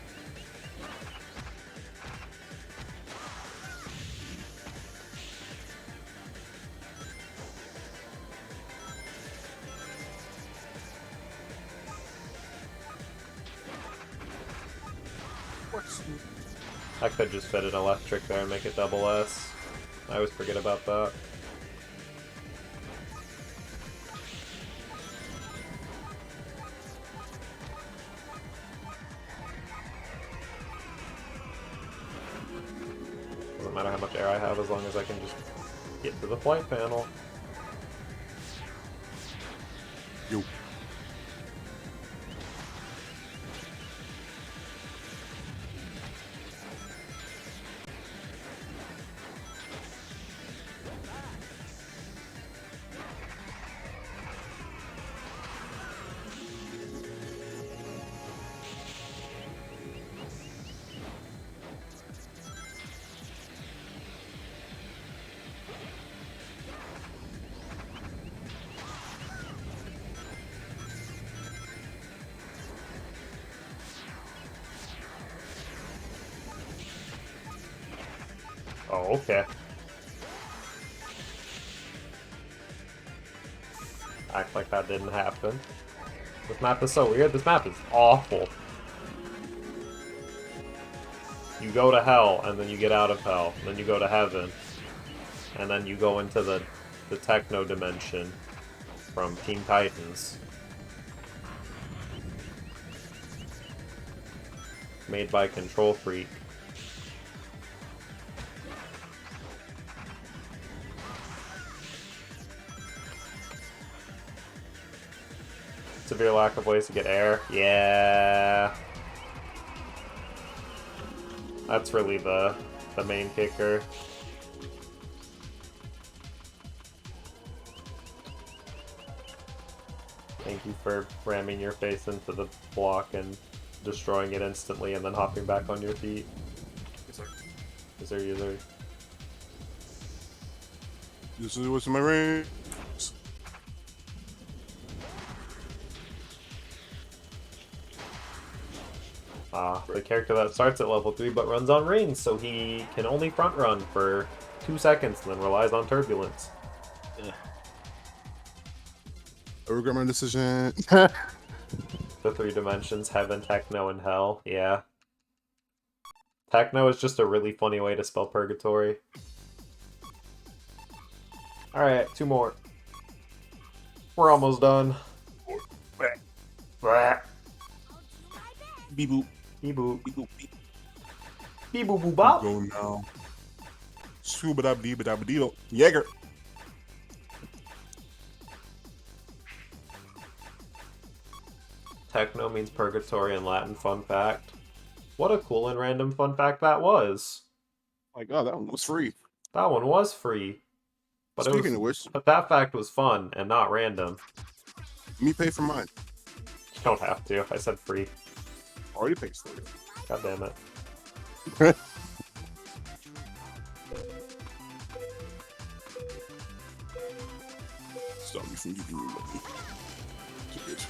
I could just fit an electric there and make it double S. I always forget about that. Doesn't matter how much air I have as long as I can just get to the flight panel. Yo. Oh, okay. Act like that didn't happen. This map is so weird. This map is awful. You go to hell, and then you get out of hell. And then you go to heaven. And then you go into the techno dimension from Teen Titans. Made by Control Freak. Severe lack of ways to get air. Yeah. That's really the main kicker. Thank you for ramming your face into the block and destroying it instantly and then hopping back on your feet. Yes, sir. Yes, sir, yes, sir. This is what's in my ring. The character that starts at level 3 but runs on rings, so he can only front run for 2 seconds and then relies on turbulence. I regret my decision. The 3 dimensions, heaven, techno, and hell. Yeah. Techno is just a really funny way to spell purgatory. Alright, 2 more. We're almost done. Beep boop. Beep boop. Beep boop. Beep. Beep boop boop bop. Go now. Shooba dee ba da ba dee Jaeger. Techno means purgatory in Latin, fun fact. What a cool and random fun fact that was. My God, that one was free. That one was free. But Speaking of which, but that fact was fun and not random. me pay for mine. You don't have to. I said free. Already paid for it. God damn it. Stop me from giving you money. Bitch.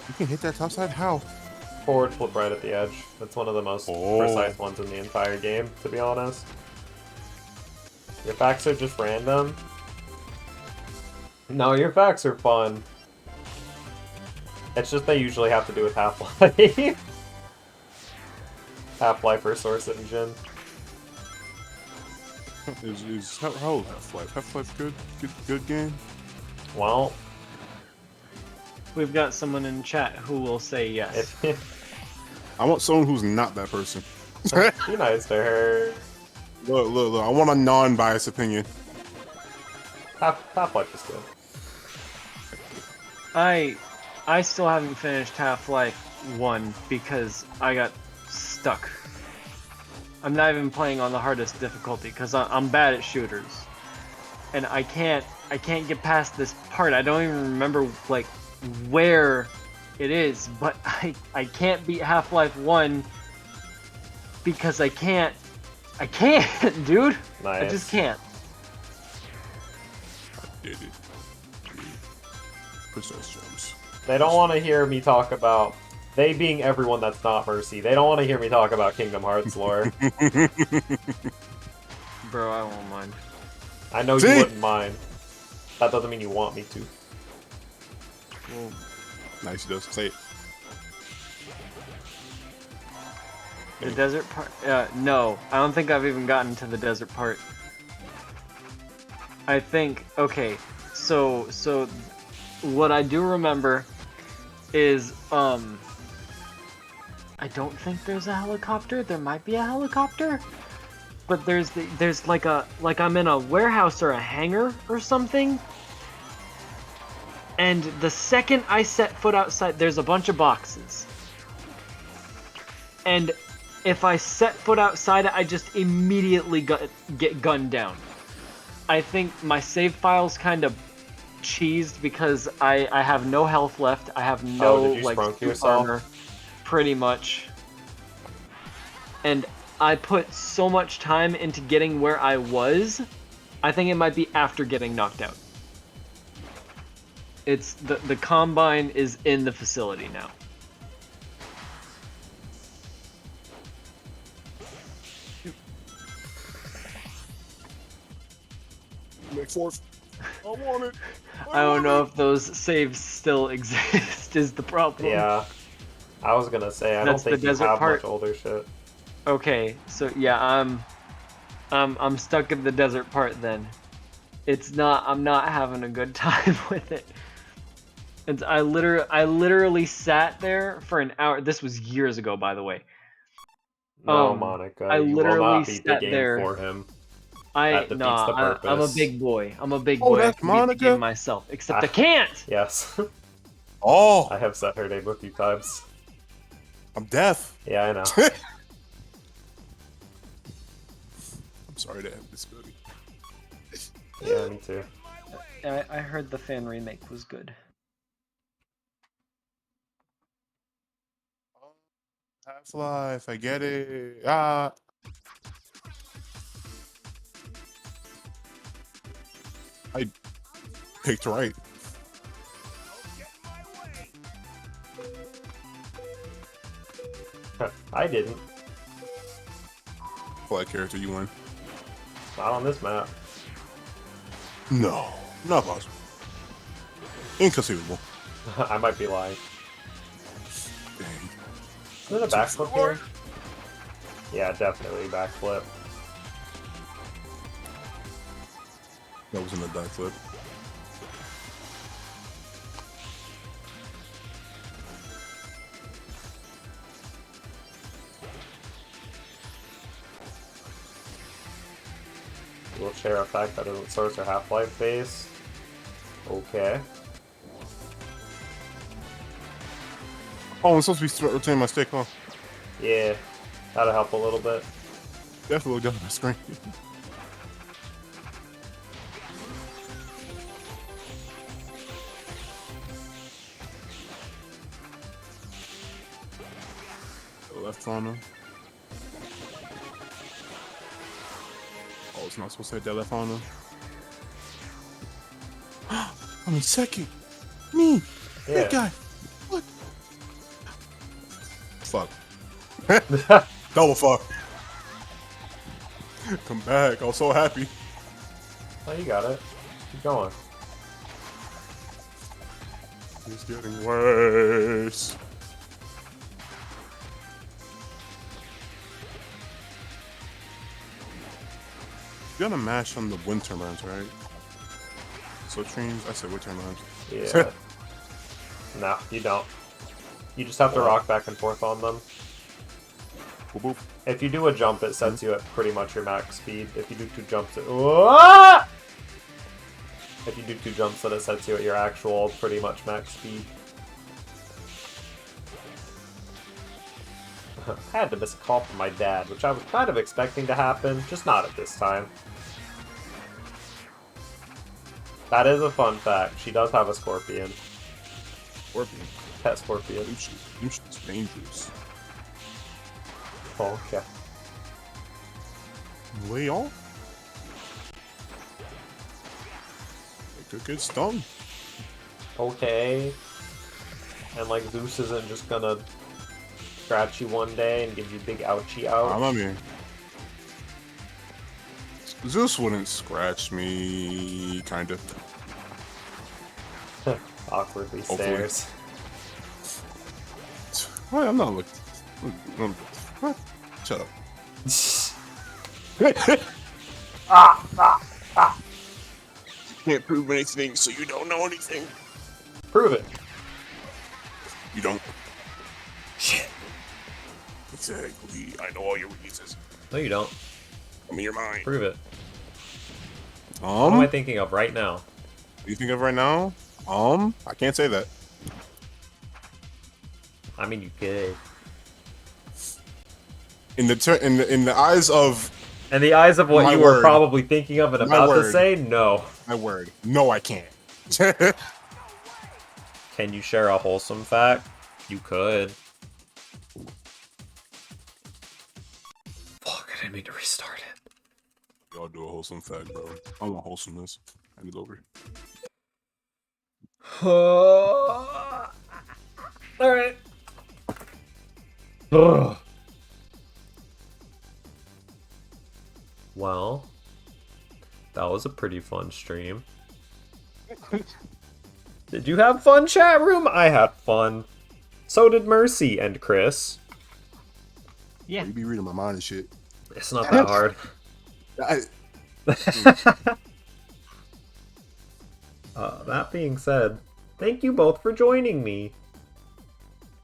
You can hit that top side? How? Forward flip right at the edge. That's one of the most precise ones in the entire game, to be honest. Your facts are just random. No, your facts are fun. It's just they usually have to do with Half-Life. Half-Life or Source Engine. How old Half-Life? Half-Life good? Good game? Well, We've got someone in chat who will say yes. I want someone who's not that person. Be nice to her. Look. I want a non-biased opinion. Half-Life is good. I still haven't finished Half-Life 1 because I got stuck. I'm not even playing on the hardest difficulty because I'm bad at shooters, and I can't get past this part. I don't even remember like where it is, but I can't beat Half-Life 1 because I can't, dude. I Nice. just can't. Did it. Princess Gems. They don't want to hear me talk about... They being everyone that's not Mercy. They don't want to hear me talk about Kingdom Hearts lore. Bro, I won't mind. I know you See? wouldn't mind. That doesn't mean you want me to. Well, Nice, he does. Say it. the desert part? No, I don't think I've even gotten to the desert part. I think, okay, so what I do remember is, I don't think there's a helicopter. There might be a helicopter, but there's like I'm in a warehouse or a hangar or something. And the second I set foot outside, there's a bunch of boxes. And if I set foot outside, I just immediately get gunned down. I think my save file's kind of cheesed because I have no health left. I have no did you like sprunk suit yourself? armor, pretty much. And I put so much time into getting where I was. I think it might be after getting knocked out. It's the Combine is in the facility now. Make fourth. I want it. I don't know if those saves still exist. Is the problem? Yeah. I was gonna say, I That's don't the think you desert have part. much older shit. Okay, so yeah, I'm stuck in the desert part then. I'm not having a good time with it. And I literally sat there for an hour. This was years ago, by the way. No, Monica, I you will literally not beat the sat game there. for him. That defeats the I'm a purpose. big boy. I'm a big Oh, boy. I that's can beat the Monica? game myself. Except I can't. Yes. Oh, I have set her name a few times. I'm deaf. Yeah, I know. I'm sorry to have this movie. Yeah, me too. I heard the fan remake was good. Half-Life, I get it. Ah. I picked right. I didn't. For that character you win. Not on this map. No, not possible. Inconceivable. I might be lying. Dang. Isn't it a backflip here? Yeah, definitely backflip. That was in the die flip. We'll share effect that doesn't source or Half-Life base. Okay. Oh, I'm supposed to be rotating my stick, huh? Yeah, that'll help a little bit. Definitely look down at my screen. Left on him. Oh, it's not supposed to hit that left on him. I'm in second. Me. Yeah. That guy. What? Fuck. Double fuck. Come back. I was so happy. Oh, you got it. Keep going. It's getting worse. You're gonna mash on the wind turbines, right? So trains, I said wind turbines. Yeah. No, you don't. You just have to rock back and forth on them. Boop, boop. If you do a jump, it sets you at pretty much your max speed. If you do 2 jumps, Ah! If you do 2 jumps, then it sets you at your actual pretty much max speed. I had to miss a call from my dad, which I was kind of expecting to happen, just not at this time. That is a fun fact. She does have a scorpion. Scorpion. Pet scorpion. Them shit's dangerous. Oh, okay. Leon? It could get stung. Okay. And like Zeus isn't just gonna scratch you one day and give you big ouchie out. I mean, Zeus wouldn't scratch me, kinda. Awkwardly Hopefully. stares. Wait, I'm not looking. What? Shut up. Can't prove anything, so you don't know anything. Prove it. You don't. Shit. Exactly. I know all your weaknesses. No, you don't. Tell me your mind. Prove it. What am I What thinking of right now? do you think of right now? I can't say that. I mean, you could. In the eyes of In the eyes of what My you were word. probably thinking of and My about to word. say, no. my word, no, I can't. Can you share a wholesome fact? You could. Fuck, I didn't mean to restart it. Y'all do a wholesome fact, bro. I want wholesomeness. Hand it over. Alright. Ugh. Well, that was a pretty fun stream. Did you have fun, chat room? I had fun. So did Mercy and Chris. Yeah. You be reading my mind and shit. It's not that hard. That being said, thank you both for joining me.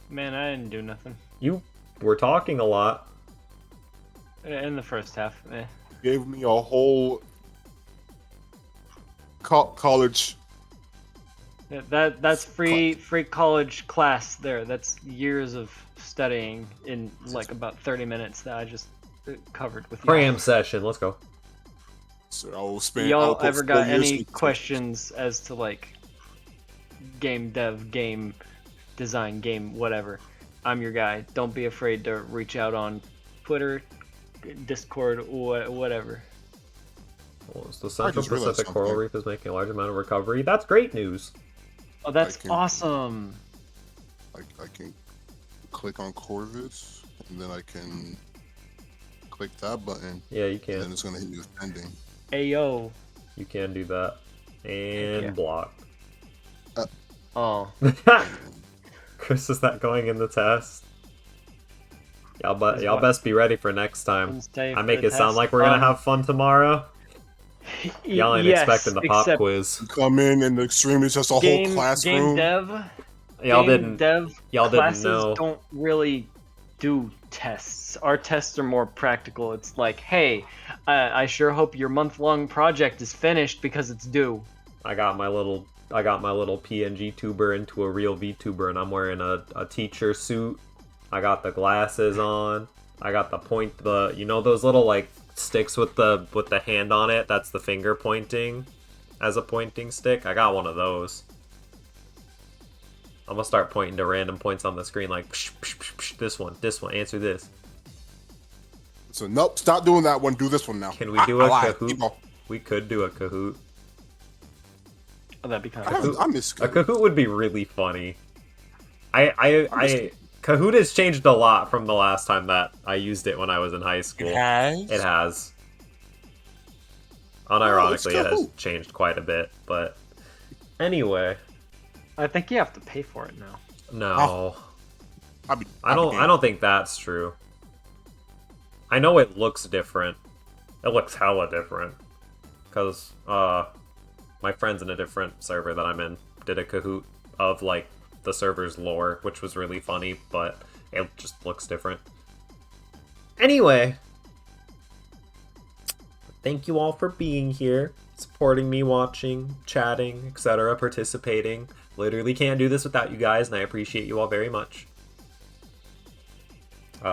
Man, I didn't do nothing. You were talking a lot. In the first half. Gave me a whole college. Yeah, that's free college class there. That's years of studying in like about 30 minutes that I just covered with you. Cram session, let's go. So I will spend. I will Y'all put ever 4 got years any into- questions as to like game dev, game design, game whatever? I'm your guy. Don't be afraid to reach out on Twitter, Discord, or whatever. Well, the Central just realized Pacific Coral something. Reef is making a large amount of recovery. That's great news. Oh, that's can- awesome. I can click on Corvus, and then I can click that button, Yeah, you and then can. it's gonna hit you with pending. Ayo. You can do that. And yeah. block. Oh. Chris, is that going in the test? Is Y'all what? best be ready for next time. Wednesday I for make the it sound test. like we're gonna have fun tomorrow. Y'all ain't Yes, expecting the pop except quiz. You come in, and the extreme is just a Game, whole game classroom. dev. Y'all game didn't. Dev Y'all didn't classes know. don't really do tests. Our tests are more practical. It's like, hey, I sure hope your month-long project is finished because it's due. I got my little PNG tuber into a real VTuber, and I'm wearing a teacher suit. I got the glasses on. I got you know those little like sticks with the hand on it. That's the finger pointing as a pointing stick. I got one of those. I'm gonna start pointing to random points on the screen like psh, psh, psh, psh, this one, answer this. So nope, stop doing that one. Do this one now. Can we do a I lied. Kahoot? Keep going. We could do a Kahoot. Oh, that'd be kind I, of haven't- I miss A Kahoot would be really funny. Kahoot has changed a lot from the last time that I used it when I was in high school. It has. Unironically, it has Kahoot. changed quite a bit, but anyway, I think you have to pay for it now. no. I I don't think that's true. I know it looks different. It looks hella different. Cause my friends in a different server that I'm in did a Kahoot of like the server's lore, which was really funny, but it just looks different. Anyway, thank you all for being here, supporting me, watching, chatting, etc., participating. Literally can't do this without you guys, and I appreciate you all very much.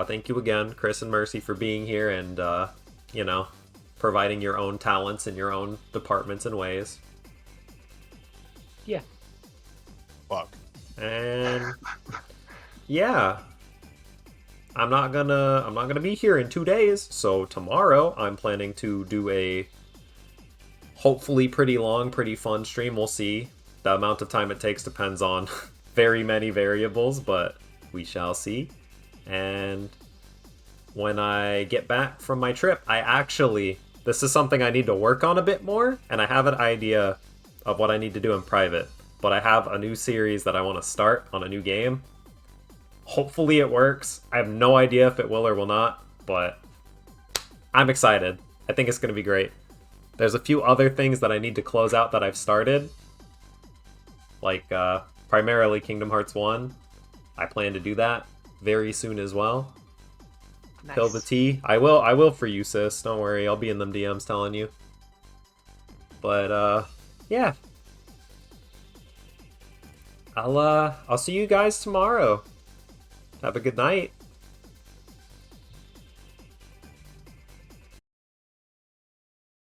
Thank you again, Chris and Mercy, for being here and, you know, providing your own talents in your own departments and ways. Yeah. Fuck. And yeah, I'm not gonna be here in 2 days. So tomorrow I'm planning to do a hopefully pretty long, pretty fun stream. We'll see. The amount of time it takes depends on very many variables, but we shall see. And when I get back from my trip, this is something I need to work on a bit more, and I have an idea of what I need to do in private. But I have a new series that I want to start on a new game. Hopefully it works. I have no idea if it will or will not, but I'm excited. I think it's going to be great. There's a few other things that I need to close out that I've started. Like, primarily Kingdom Hearts 1. I plan to do that very soon as well. Nice. Kill the T. I will for you, sis. Don't worry, I'll be in them DMs telling you. But, yeah. I'll see you guys tomorrow. Have a good night.